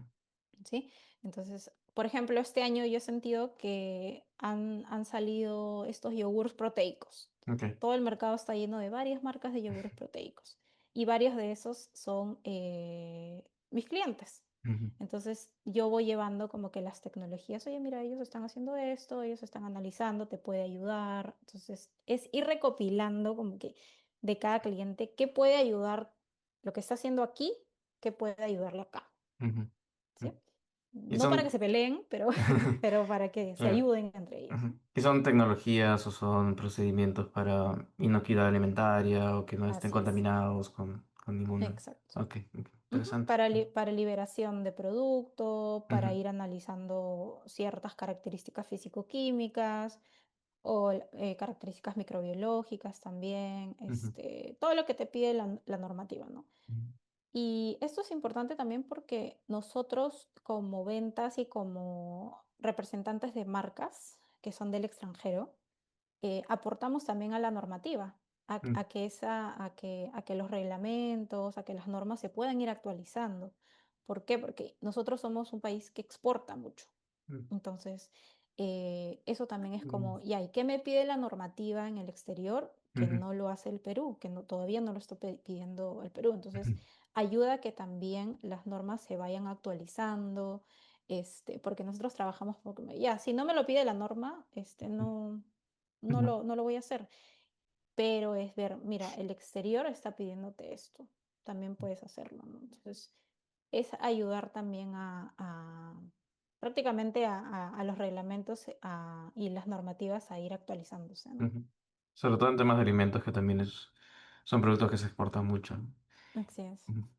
¿Sí? Entonces, por ejemplo, este año yo he sentido que han salido estos yogures proteicos. Ok. Todo el mercado está lleno de varias marcas de yogures proteicos y varios de esos son mis clientes. Ujú, Entonces, yo voy llevando como que las tecnologías, oye, mira, ellos están haciendo esto, ellos están analizando, te puede ayudar. Entonces, es ir recopilando como que de cada cliente qué puede ayudar, lo que está haciendo aquí, qué puede ayudarle acá. ujú, ¿Sí? ujú. Y No para que son, se peleen, pero, pero para que se claro, ayuden entre ellos, ujú. ¿no? Y son tecnologías o son procedimientos para inocuidad alimentaria o que no estén Así es, contaminados con ningún... exacto. Ok, ok, Ujú. interesante. Para liberación de producto, para Ujú, ir analizando ciertas características físico-químicas o características microbiológicas también, ujú, todo lo que te pide la normativa, ¿no? ujú, Y esto es importante también porque nosotros como ventas y como representantes de marcas que son del extranjero, aportamos también a la normativa, ujú, a que los reglamentos, a que las normas se puedan ir actualizando. ¿Por qué? Porque nosotros somos un país que exporta mucho. Entonces, eso también es ujú, como, ya, ¿y qué me pide la normativa en el exterior que ujú, no lo hace el Perú, que no, todavía no lo está pidiendo el Perú? Entonces, ujú, ayuda a que también las normas se vayan actualizando, porque nosotros trabajamos porque, ya, si no me lo pide la norma, ujú, no lo voy a hacer. Pero es ver, mira, el exterior está pidiéndote esto, también puedes hacerlo, ¿no? Entonces, es ayudar también prácticamente a los reglamentos y las normativas a ir actualizándose, ¿no? ujú. Sobre todo en temas de alimentos que también son productos que se exportan mucho, ¿no? Así es. Ujú.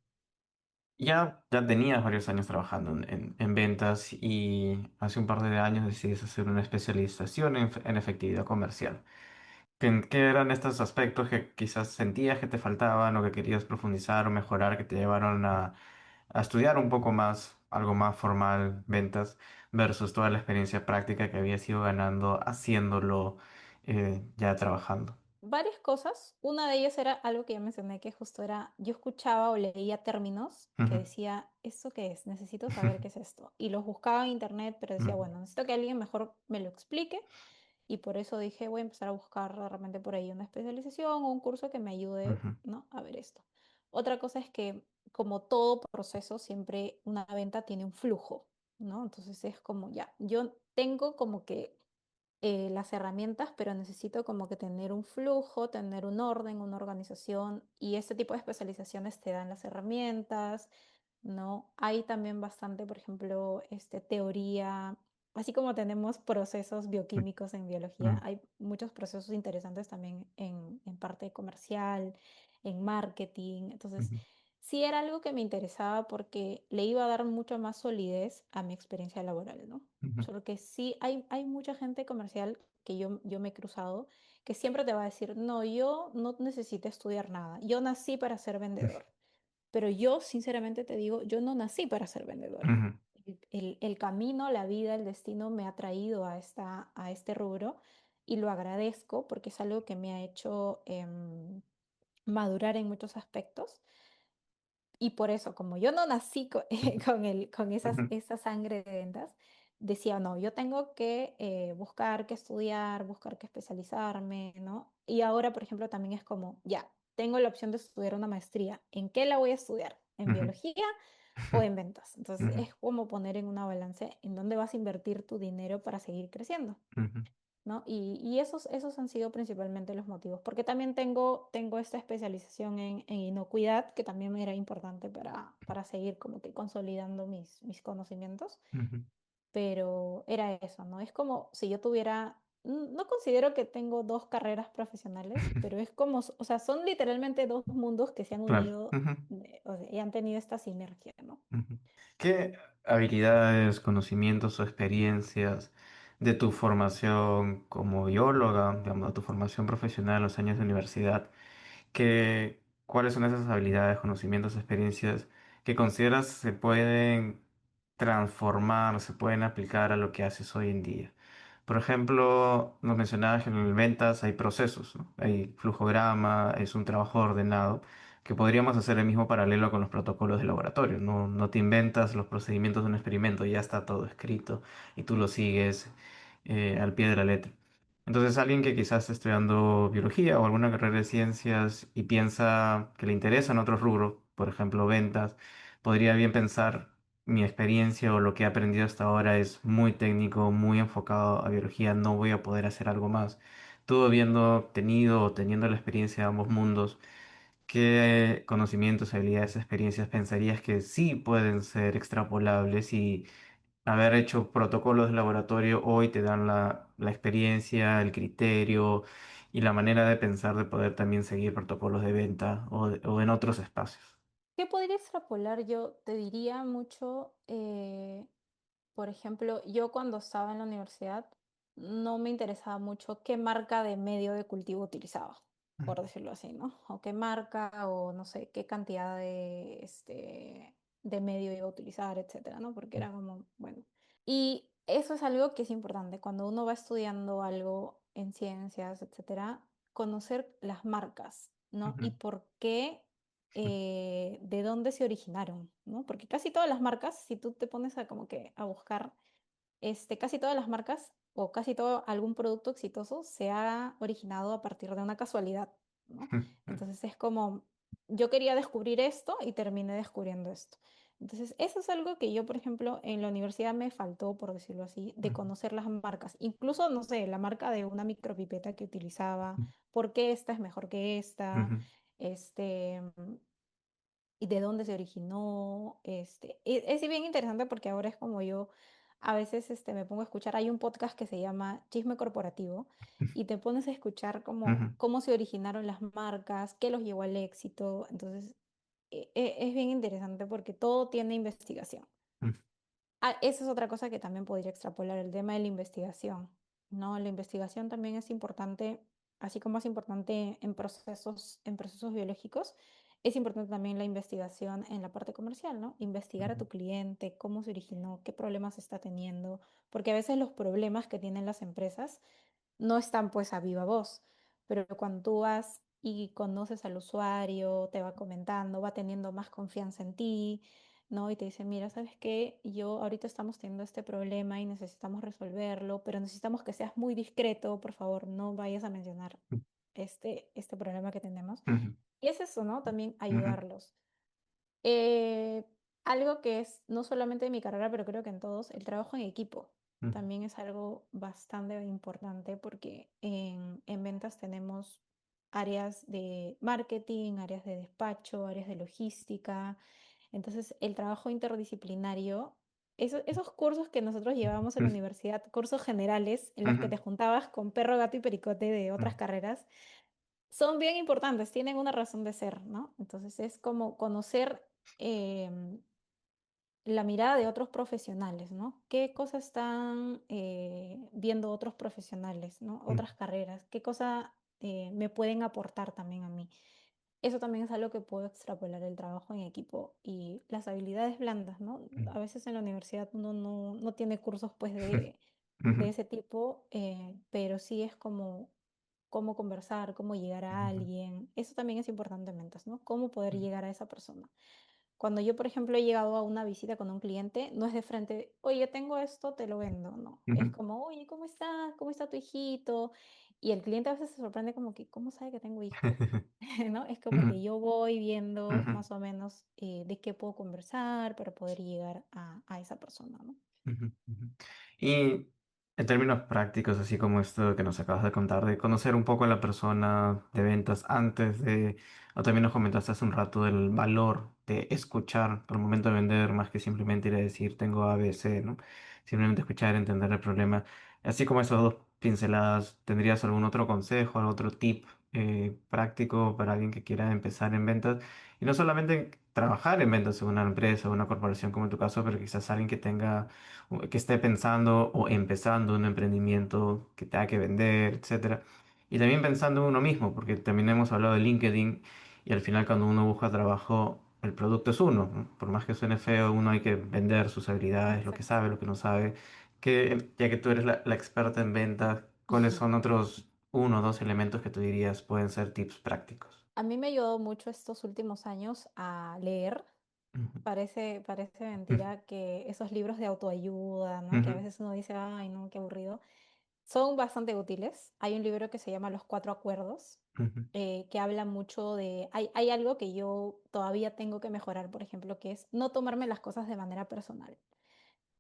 Ya tenías varios años trabajando en ventas y hace un par de años decidiste hacer una especialización en efectividad comercial. ¿Qué eran estos aspectos que quizás sentías que te faltaban o que querías profundizar o mejorar que te llevaron a estudiar un poco más, algo más formal, ventas, versus toda la experiencia práctica que habías ido ganando haciéndolo ya trabajando? Varias cosas. Una de ellas era algo que ya mencioné, que justo era, yo escuchaba o leía términos que Ujú, decía, ¿esto qué es? Necesito saber qué es esto. Y los buscaba en internet, pero decía, ujú, bueno, necesito que alguien mejor me lo explique. Y por eso dije, voy a empezar a buscar de repente por ahí una especialización o un curso que me ayude, ujú, ¿no? A ver esto. Otra cosa es que, como todo proceso, siempre una venta tiene un flujo, ¿no? Entonces es como, ya, yo tengo como que las herramientas, pero necesito como que tener un flujo, tener un orden, una organización, y este tipo de especializaciones te dan las herramientas, ¿no? Hay también bastante, por ejemplo, teoría, así como tenemos procesos bioquímicos en biología, ujú, hay muchos procesos interesantes también en parte comercial, en marketing. Entonces, ujú, sí era algo que me interesaba porque le iba a dar mucho más solidez a mi experiencia laboral, ¿no? ujú, Solo que sí hay mucha gente comercial que yo me he cruzado que siempre te va a decir, no, yo no necesito estudiar nada, yo nací para ser vendedor. Pero yo, sinceramente te digo, yo no nací para ser vendedora. ujú, El camino, la vida, el destino me ha traído a este rubro y lo agradezco porque es algo que me ha hecho madurar en muchos aspectos. Y por eso, como yo no nací ujú, con ujú, esa sangre de ventas, decía, no, yo tengo que buscar que estudiar, buscar que especializarme, ¿no? Y ahora, por ejemplo, también es como, ya. tengo la opción de estudiar una maestría. ¿En qué la voy a estudiar? ¿En ujú, biología o en ventas? Entonces ujú, es como poner en una balance en dónde vas a invertir tu dinero para seguir creciendo, ujú, ¿no? Y esos han sido principalmente los motivos, porque también tengo esta especialización en inocuidad, que también me era importante para seguir como que consolidando mis conocimientos, ujú, pero era eso, ¿no? Es como si yo tuviera, no considero que tengo dos carreras profesionales, pero es como, o sea, son literalmente dos mundos que se han claro. unido, Ujú, o sea, y han tenido esta sinergia, ¿no? ujú. ¿Qué habilidades, conocimientos o experiencias de tu formación como bióloga, digamos, de tu formación profesional en los años de universidad, cuáles son esas habilidades, conocimientos, experiencias que consideras se pueden transformar, se pueden aplicar a lo que haces hoy en día? Por ejemplo, nos mencionabas que en ventas hay procesos, ¿no? Hay flujograma, es un trabajo ordenado, que podríamos hacer el mismo paralelo con los protocolos de laboratorio. No, no te inventas los procedimientos de un experimento, ya está todo escrito y tú lo sigues al pie de la letra. Entonces, alguien que quizás esté estudiando biología o alguna carrera de ciencias y piensa que le interesan otros rubros, por ejemplo, ventas, podría bien pensar, mi experiencia o lo que he aprendido hasta ahora es muy técnico, muy enfocado a biología, no voy a poder hacer algo más. Tú habiendo tenido o teniendo la experiencia de ambos mundos, ¿qué conocimientos, habilidades, experiencias pensarías que sí pueden ser extrapolables y haber hecho protocolos de laboratorio hoy te dan la experiencia, el criterio y la manera de pensar de poder también seguir protocolos de venta o en otros espacios? ¿Qué podría extrapolar yo? Te diría mucho, por ejemplo, yo cuando estaba en la universidad no me interesaba mucho qué marca de medio de cultivo utilizaba, por decirlo así, ¿no? O qué marca o no sé qué cantidad de medio iba a utilizar, etcétera, ¿no? Porque era como, bueno. Y eso es algo que es importante cuando uno va estudiando algo en ciencias, etcétera, conocer las marcas, ¿no? Y por qué de dónde se originaron, ¿no? Porque casi todas las marcas, si tú te pones a como que a buscar, casi todas las marcas o casi todo algún producto exitoso se ha originado a partir de una casualidad, ¿no? Entonces es como, yo quería descubrir esto y terminé descubriendo esto. Entonces, eso es algo que yo, por ejemplo, en la universidad me faltó, por decirlo así, de conocer las marcas. Incluso, no sé, la marca de una micropipeta que utilizaba, por qué esta es mejor que esta, este, y de dónde se originó. Es bien interesante porque ahora es como yo a veces me pongo a escuchar, hay un podcast que se llama Chisme Corporativo y te pones a escuchar como cómo se originaron las marcas, qué los llevó al éxito. Entonces, es bien interesante porque todo tiene investigación. Ah, esa es otra cosa que también podría extrapolar, el tema de la investigación, ¿no? La investigación también es importante, así como es importante en procesos biológicos, es importante también la investigación en la parte comercial, ¿no? Investigar a tu cliente, cómo se originó, qué problemas está teniendo, porque a veces los problemas que tienen las empresas no están pues a viva voz, pero cuando tú vas y conoces al usuario, te va comentando, va teniendo más confianza en ti, ¿no? Y te dice, mira, ¿sabes qué? Yo ahorita estamos teniendo este problema y necesitamos resolverlo, pero necesitamos que seas muy discreto, por favor, no vayas a mencionar este problema que tenemos. Y es eso, ¿no? También ayudarlos. Eh, Algo que es no solamente de mi carrera, pero creo que en todos, el trabajo en equipo también es algo bastante importante porque en ventas tenemos áreas de marketing, áreas de despacho, áreas de logística. Entonces, el trabajo interdisciplinario, esos cursos que nosotros llevábamos en la universidad, cursos generales en los que te juntabas con perro, gato y pericote de otras carreras, son bien importantes, tienen una razón de ser, ¿no? Entonces es como conocer la mirada de otros profesionales, ¿no? ¿Qué cosas están viendo otros profesionales, ¿no? Otras carreras, qué cosa me pueden aportar también a mí. Eso también es algo que puedo extrapolar el trabajo en equipo y las habilidades blandas, ¿no? A veces en la universidad uno no tiene cursos pues de ese tipo, pero sí es como cómo conversar, cómo llegar a alguien. Eso también es importante en ventas, ¿no? Cómo poder llegar a esa persona. Cuando yo, por ejemplo, he llegado a una visita con un cliente, no es de frente, oye, tengo esto, te lo vendo, no. Es como, oye, ¿cómo está? ¿Cómo está tu hijito? Y el cliente a veces se sorprende como que, ¿cómo sabe que tengo hijos? ¿No? Es como Ujú, que yo voy viendo ujú. más o menos de qué puedo conversar para poder llegar a esa persona, ¿no? Ujú, ujú. Y en términos prácticos, así como esto que nos acabas de contar, de conocer un poco a la persona de ventas antes de, o también nos comentaste hace un rato del valor de escuchar al momento de vender, más que simplemente ir a decir tengo A, B, C, ¿no? Simplemente escuchar, entender el problema. Así como esas dos pinceladas, ¿tendrías algún otro consejo, algún otro tip práctico para alguien que quiera empezar en ventas? Y no solamente trabajar en ventas en una empresa o una corporación como en tu caso, pero quizás alguien que tenga o que esté pensando o empezando un emprendimiento que tenga que vender, etcétera. Y también pensando en uno mismo, porque también hemos hablado de LinkedIn y al final cuando uno busca trabajo, el producto es uno, ¿no? Por más que suene feo, uno hay que vender sus habilidades, lo que Exacto. sabe, lo que no sabe. Que, ya que tú eres la experta en ventas, ¿cuáles son otros uno o dos elementos que tú dirías pueden ser tips prácticos? A mí me ayudó mucho estos últimos años a leer. Ujú, Parece ujú, mentira que esos libros de autoayuda, ¿no? Que a ujú, veces uno dice, ay, no, qué aburrido, son bastante útiles. Hay un libro que se llama Los Cuatro Acuerdos, ujú, que habla mucho de... hay algo que yo todavía tengo que mejorar, por ejemplo, que es no tomarme las cosas de manera personal,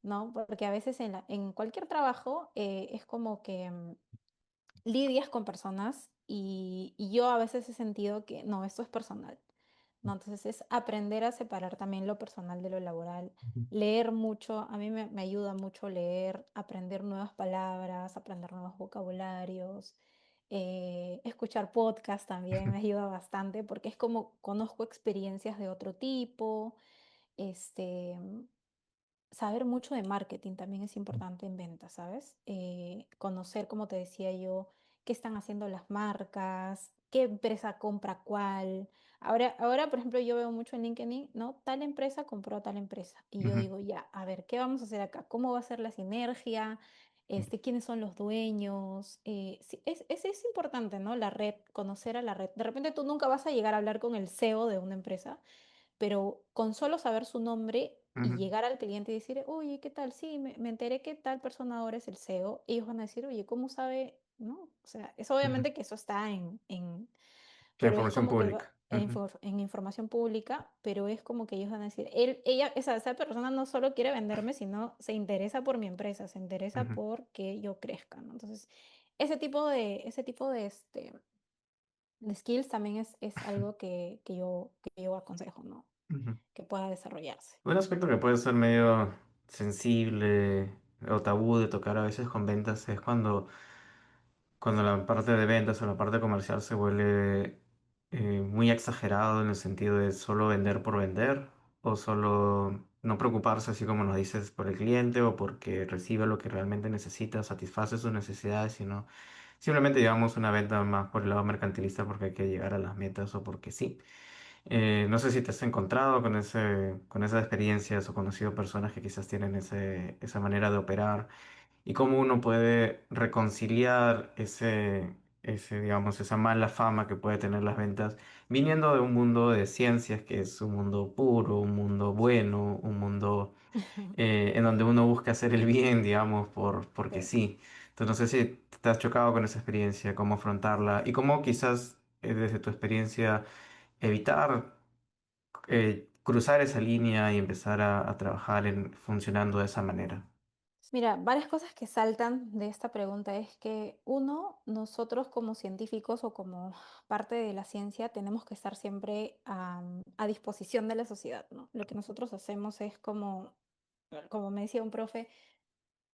¿no? Porque a veces en cualquier trabajo es como que lidias con personas y yo a veces he sentido que no, esto es personal, ¿no? Entonces es aprender a separar también lo personal de lo laboral, ujú, leer mucho, a mí me ayuda mucho leer, aprender nuevas palabras, aprender nuevos vocabularios, escuchar podcast también me ayuda bastante porque es como conozco experiencias de otro tipo, este, saber mucho de marketing también es importante en ventas, ¿sabes? Conocer, como te decía yo, qué están haciendo las marcas, qué empresa compra cuál. Ahora, por ejemplo, yo veo mucho en LinkedIn, ¿no? Tal empresa compró a tal empresa. Y yo ujú, digo, ya, a ver, ¿qué vamos a hacer acá? ¿Cómo va a ser la sinergia? ¿Quiénes son los dueños? Sí, es importante, ¿no? La red, conocer a la red. De repente tú nunca vas a llegar a hablar con el CEO de una empresa, pero con solo saber su nombre y ujú, llegar al cliente y decir, oye, ¿qué tal? Sí, me enteré que tal persona ahora es el CEO. Ellos van a decir, oye, ¿cómo sabe? ¿No? O sea, es ujú. obviamente que eso está La pero es información como que va pública. Ujú, en información pública, pero es como que ellos van a decir, esa persona no solo quiere venderme, sino se interesa por mi empresa, se interesa ujú, por que yo crezca, ¿no? Entonces, ese tipo de skills también es algo que yo aconsejo, ¿no? ujú. Que pueda desarrollarse. Un aspecto que puede ser medio sensible o tabú de tocar a veces con ventas es cuando la parte de ventas o la parte comercial se vuelve muy exagerado en el sentido de solo vender por vender o solo no preocuparse así como nos dices por el cliente o porque recibe lo que realmente necesita, satisface sus necesidades, sino simplemente llevamos una venta más por el lado mercantilista porque hay que llegar a las metas o porque sí. No sé si te has encontrado con con esas experiencias o conocido personas que quizás tienen esa manera de operar y cómo uno puede reconciliar digamos, esa mala fama que puede tener las ventas viniendo de un mundo de ciencias que es un mundo puro, un mundo bueno, un mundo en donde uno busca hacer el bien, digamos, porque Sí. sí. Entonces no sé si te has chocado con esa experiencia, cómo afrontarla y cómo quizás desde tu experiencia evitar cruzar esa línea y empezar a trabajar en funcionando de esa manera. Mira, varias cosas que saltan de esta pregunta es que, uno, nosotros como científicos o como parte de la ciencia tenemos que estar siempre a disposición de la sociedad, ¿no? Lo que nosotros hacemos es como me decía un profe,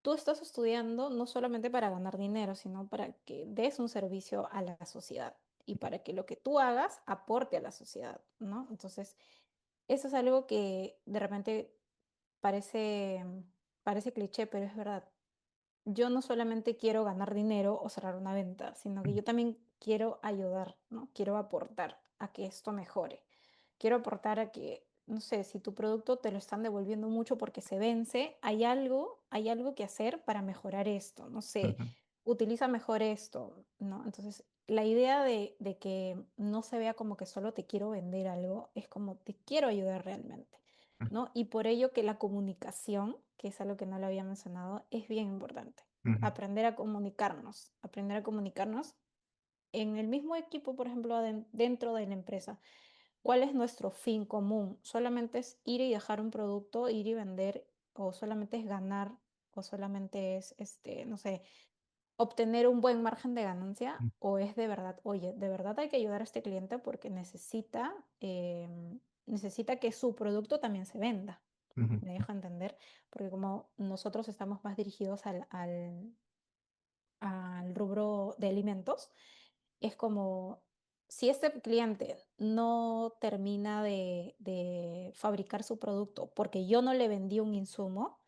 tú estás estudiando no solamente para ganar dinero, sino para que des un servicio a la sociedad y para que lo que tú hagas aporte a la sociedad, ¿no? Entonces, eso es algo que de repente parece, parece cliché, pero es verdad. Yo no solamente quiero ganar dinero o cerrar una venta, sino que yo también quiero ayudar, ¿no? Quiero aportar a que esto mejore. Quiero aportar a que, no sé, si tu producto te lo están devolviendo mucho porque se vence, hay algo que hacer para mejorar esto, no sé, Ujú, utiliza mejor esto, ¿no? Entonces, la idea de que no se vea como que solo te quiero vender algo, es como te quiero ayudar realmente. ¿No? Y por ello que la comunicación, que es algo que no lo había mencionado, es bien importante. ujú, aprender a comunicarnos en el mismo equipo, por ejemplo, dentro de la empresa. ¿Cuál es nuestro fin común? ¿Solamente es ir y dejar un producto, ir y vender, o solamente es ganar, o solamente es, no sé, obtener un buen margen de ganancia, o es de verdad, oye, de verdad hay que ayudar a este cliente porque necesita que su producto también se venda? ujú, Me dejo entender, porque como nosotros estamos más dirigidos al rubro de alimentos, es como si este cliente no termina de fabricar su producto porque yo no le vendí un insumo,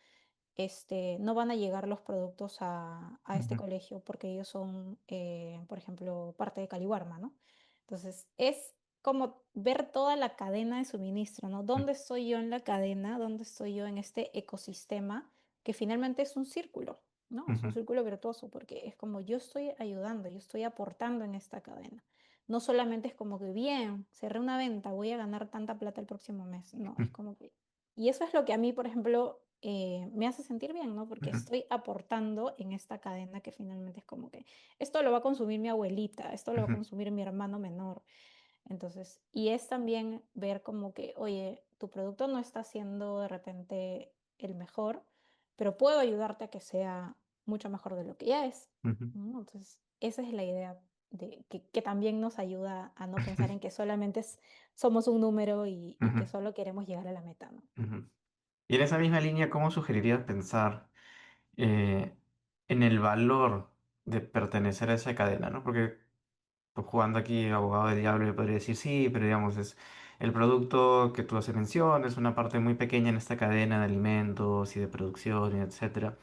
no van a llegar los productos a este ujú, colegio porque ellos son, por ejemplo, parte de Caliwarma, ¿no? Entonces, es como ver toda la cadena de suministro, ¿no? ¿Dónde estoy yo en la cadena? ¿Dónde estoy yo en este ecosistema? Que finalmente es un círculo, ¿no? Es un ujú, círculo virtuoso porque es como yo estoy ayudando, yo estoy aportando en esta cadena. No solamente es como que, bien, cerré una venta, voy a ganar tanta plata el próximo mes. No, ujú, es como que y eso es lo que a mí, por ejemplo, me hace sentir bien, ¿no? Porque ujú, estoy aportando en esta cadena que finalmente es como que esto lo va a consumir mi abuelita, esto lo va a ujú, consumir mi hermano menor. Entonces, y es también ver como que, oye, tu producto no está siendo de repente el mejor, pero puedo ayudarte a que sea mucho mejor de lo que ya es, ujú, ¿no? Entonces, esa es la idea de que también nos ayuda a no pensar en que solamente somos un número y ujú, que solo queremos llegar a la meta, ¿no? ujú. Y en esa misma línea, ¿cómo sugerirías pensar eh, en el valor de pertenecer a esa cadena, ¿no? Porque pues, jugando aquí abogado del diablo, yo podría decir sí, pero digamos, es el producto que tú haces mención, es una parte muy pequeña en esta cadena de alimentos y de producción y etcétera.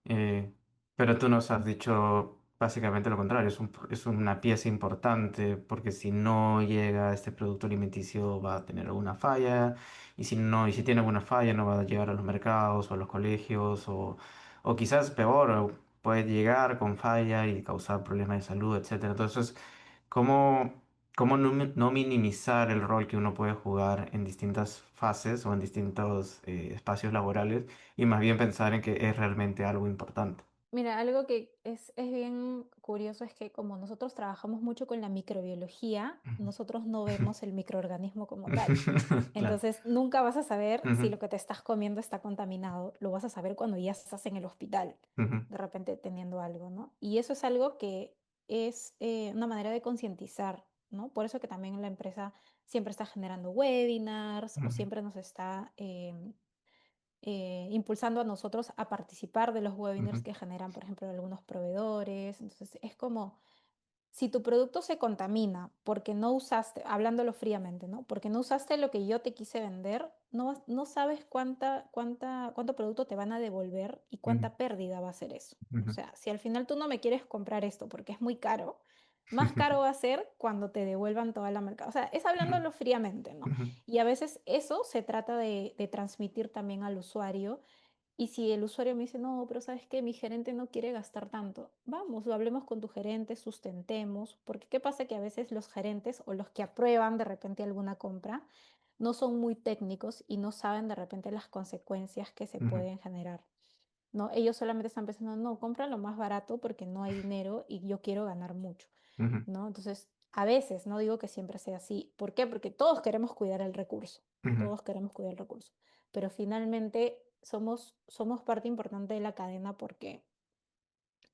Eh, pero tú nos has dicho básicamente lo contrario, es una pieza importante porque si no llega este producto alimenticio va a tener alguna falla y si no, y si tiene alguna falla no va a llegar a los mercados o a los colegios o quizás peor, o puede llegar con falla y causar problemas de salud, etcétera. Entonces, ¿cómo, cómo no minimizar el rol que uno puede jugar en distintas fases o en distintos espacios laborales? Y más bien pensar en que es realmente algo importante. Mira, algo que es bien curioso es que como nosotros trabajamos mucho con la microbiología, nosotros no vemos el microorganismo como tal. Claro. Entonces, nunca vas a saber si Ujú, lo que te estás comiendo está contaminado. Lo vas a saber cuando ya estás en el hospital, ujú, de repente teniendo algo, ¿no? Y eso es algo que es una manera de concientizar, ¿no? Por eso que también la empresa siempre está generando webinars o ujú, siempre nos está impulsando a nosotros a participar de los webinars ujú, que generan, por ejemplo, algunos proveedores. Entonces, es como si tu producto se contamina porque no usaste, hablándolo fríamente, ¿no? Porque no usaste lo que yo te quise vender, no sabes cuánto producto te van a devolver y ujú, cuánta pérdida va a ser eso. O ujú, sea, si al final tú no me quieres comprar esto porque es muy caro, más caro va a ser cuando te devuelvan toda la mercado. O sea, es ujú, hablándolo fríamente, ¿no? ujú, Y a veces eso se trata de transmitir también al usuario y si el usuario me dice, no, pero sabes que mi gerente no quiere gastar tanto, vamos, lo hablemos con tu gerente, sustentemos, porque ¿qué pasa? Que a veces los gerentes o los que aprueban de repente alguna compra no son muy técnicos y no saben de repente las consecuencias que se ujú, pueden generar. No, ellos solamente están pensando, no, compra lo más barato porque no hay dinero y yo quiero ganar mucho, ujú, ¿no? Entonces, a veces, no digo que siempre sea así. ¿Por qué? Porque todos queremos cuidar el recurso, ujú, todos queremos cuidar el recurso, pero finalmente somos parte importante de la cadena porque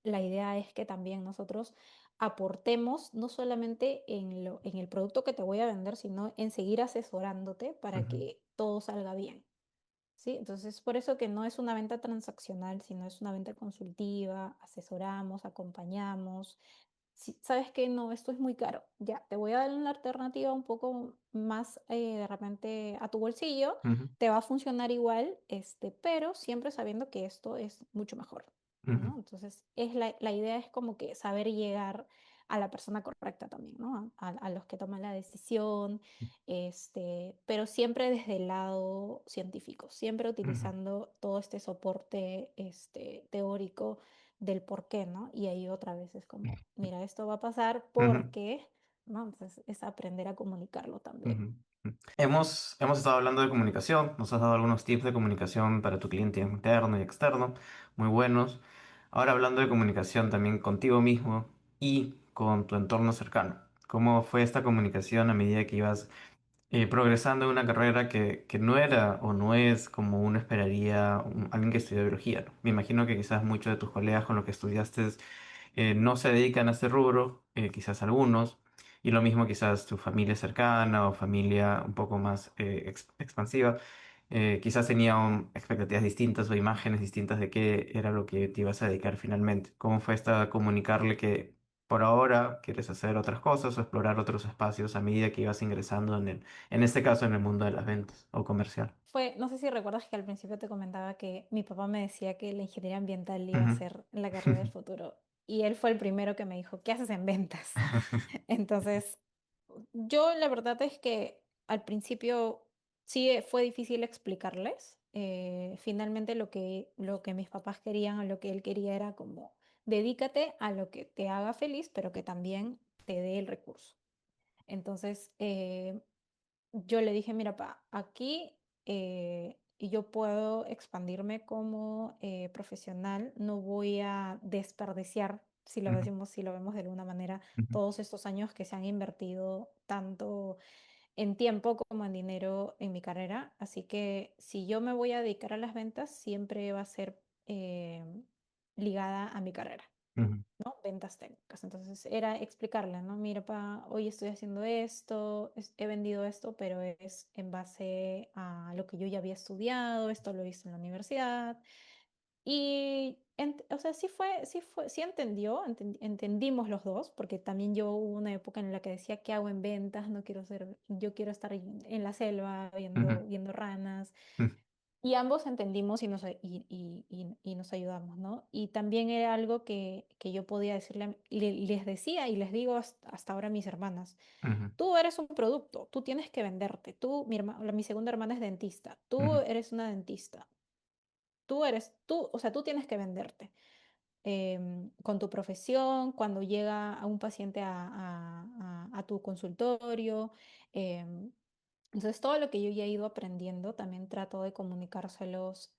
la idea es que también nosotros aportemos no solamente en el producto que te voy a vender, sino en seguir asesorándote para ujú, que todo salga bien. ¿Sí? Entonces, por eso que no es una venta transaccional, sino es una venta consultiva, asesoramos, acompañamos. Si sabes que no, esto es muy caro, ya, te voy a dar una alternativa un poco más de repente a tu bolsillo, ujú, te va a funcionar igual, pero siempre sabiendo que esto es mucho mejor, ujú, ¿no? Entonces, la idea es como que saber llegar a la persona correcta también, ¿no? A los que toman la decisión, pero siempre desde el lado científico, siempre ujú, utilizando todo este soporte teórico del por qué, ¿no? Y ahí otra vez es como, mira, esto va a pasar ujú, porque, ¿no? Entonces es aprender a comunicarlo también. ujú, ujú. Hemos estado hablando de comunicación, nos has dado algunos tips de comunicación para tu cliente interno y externo, muy buenos. Ahora hablando de comunicación también contigo mismo y con tu entorno cercano. ¿Cómo fue esta comunicación a medida que ibas progresando en una carrera que no era o no es como uno esperaría alguien que estudia biología, ¿no? Me imagino que quizás muchos de tus colegas con los que estudiaste no se dedican a este rubro, quizás algunos, y lo mismo quizás tu familia cercana o familia un poco más expansiva, quizás tenían expectativas distintas o imágenes distintas de qué era lo que te ibas a dedicar finalmente. ¿Cómo fue esta comunicarle que por ahora quieres hacer otras cosas o explorar otros espacios a medida que ibas ingresando en este caso en el mundo de las ventas o comercial? No sé si recuerdas que al principio te comentaba que mi papá me decía que la ingeniería ambiental iba a Ujú. ser la carrera del futuro. Y él fue el primero que me dijo, ¿qué haces en ventas? Entonces, yo la verdad es que al principio sí fue difícil explicarles. Finalmente lo que mis papás querían o lo que él quería era como, dedícate a lo que te haga feliz, pero que también te dé el recurso. Entonces, yo le dije, mira, pa, aquí y yo puedo expandirme como profesional, no voy a desperdiciar, si lo Ujú, decimos, si lo vemos de alguna manera, ujú, todos estos años que se han invertido tanto en tiempo como en dinero en mi carrera. Así que si yo me voy a dedicar a las ventas, siempre va a ser ligada a mi carrera. ujú, ¿No? Ventas técnicas. Entonces era explicarle, ¿no? Mira, pa, hoy estoy haciendo esto, he vendido esto, pero es en base a lo que yo ya había estudiado, esto lo hice en la universidad. Y, o sea, sí entendió, entendimos los dos, porque también yo hubo una época en la que decía, ¿qué hago en ventas? No quiero ser, yo quiero estar en la selva ujú, viendo ranas. ujú, Y ambos entendimos y nos ayudamos, ¿no? Y también era algo que yo podía decirle, les decía y les digo hasta ahora a mis hermanas, ujú, tú eres un producto, tú tienes que venderte, mi segunda hermana es dentista, tú ujú, eres una dentista, o sea, tú tienes que venderte con tu profesión, cuando llega a un paciente a tu consultorio. em, entonces, todo lo que yo ya he ido aprendiendo, también trato de comunicárselos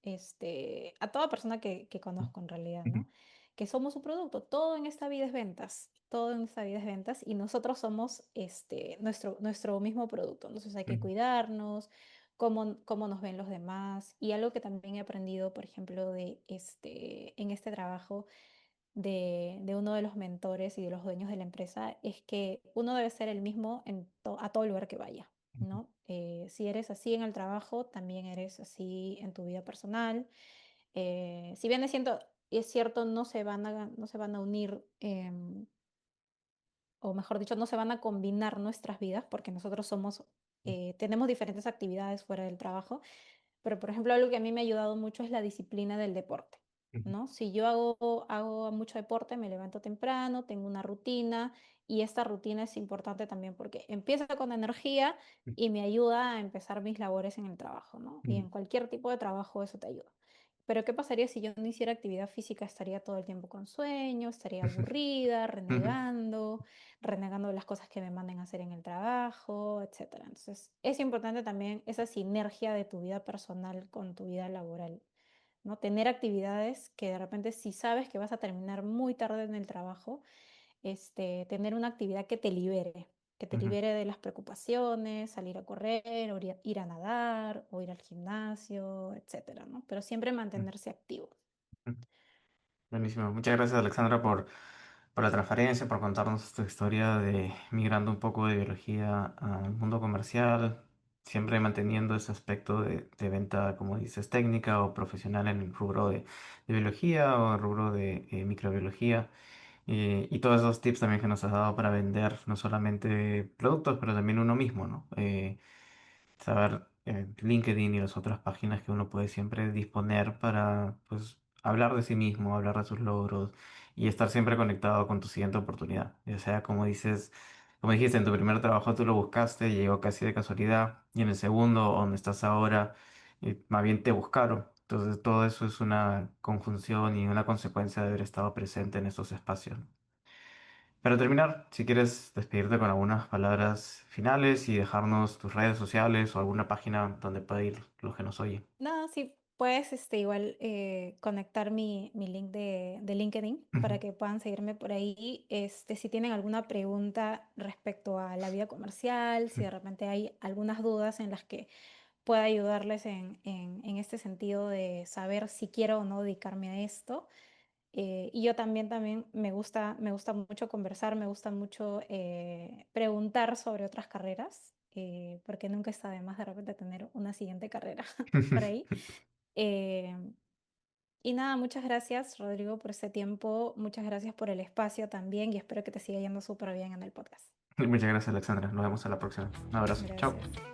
a toda persona que conozco en realidad, ujú, ¿no? Que somos un producto, todo en esta vida es ventas, todo en esta vida es ventas y nosotros somos nuestro mismo producto. Entonces hay que ujú, cuidarnos, cómo nos ven los demás. Y algo que también he aprendido, por ejemplo, en este trabajo de uno de los mentores y de los dueños de la empresa, es que uno debe ser el mismo a todo lugar que vaya. ¿No? Si eres así en el trabajo, también eres así en tu vida personal. Si bien es cierto, no se van a unir, o mejor dicho, no se van a combinar nuestras vidas, porque nosotros tenemos diferentes actividades fuera del trabajo, pero, por ejemplo, algo que a mí me ha ayudado mucho es la disciplina del deporte, ujú, ¿no? Si yo hago mucho deporte, me levanto temprano, tengo una rutina y esta rutina es importante también porque empieza con energía y me ayuda a empezar mis labores en el trabajo, ¿no? Y ujú, en cualquier tipo de trabajo eso te ayuda. Pero ¿qué pasaría si yo no hiciera actividad física? Estaría todo el tiempo con sueño, estaría aburrida, ujú, renegando de las cosas que me manden a hacer en el trabajo, etcétera. Entonces, es importante también esa sinergia de tu vida personal con tu vida laboral, ¿no? Tener actividades que de repente, si sabes que vas a terminar muy tarde en el trabajo, tener una actividad que te ujú, libere de las preocupaciones, salir a correr, o ir a nadar, o ir al gimnasio, etcétera, ¿no? Pero siempre ujú, mantenerse activo. ujú. Buenísimo. Muchas gracias, Alexandra, por la transparencia, por contarnos tu historia de migrando un poco de biología al mundo comercial, siempre manteniendo ese aspecto de venta, como dices, técnica o profesional en el rubro de biología o el rubro de microbiología. Y todos esos tips también que nos has dado para vender no solamente productos, pero también uno mismo, ¿no? Saber LinkedIn y las otras páginas que uno puede siempre disponer para, pues, hablar de sí mismo, hablar de sus logros y estar siempre conectado con tu siguiente oportunidad. Ya sea, como dijiste, en tu primer trabajo tú lo buscaste y llegó casi de casualidad, y en el segundo, donde estás ahora, más bien te buscaron. Entonces, todo eso es una conjunción y una consecuencia de haber estado presente en estos espacios. Para terminar, si quieres despedirte con algunas palabras finales y dejarnos tus redes sociales o alguna página donde pueda ir los que nos oyen. Nada, sí. Puedes igual conectar mi link de LinkedIn Ujú. para que puedan seguirme por ahí. Si tienen alguna pregunta respecto a la vida comercial, si de repente hay algunas dudas en las que pueda ayudarles en este sentido de saber si quiero o no dedicarme a esto. Y yo también me gusta mucho conversar, me gusta mucho preguntar sobre otras carreras, porque nunca está de más de repente tener una siguiente carrera por ahí. Eh, y nada, muchas gracias, Rodrigo, por este tiempo. Muchas gracias por el espacio también y espero que te siga yendo súper bien en el podcast. Muchas gracias, Alexandra. Nos vemos a la próxima. Un abrazo. Chao. Gracias.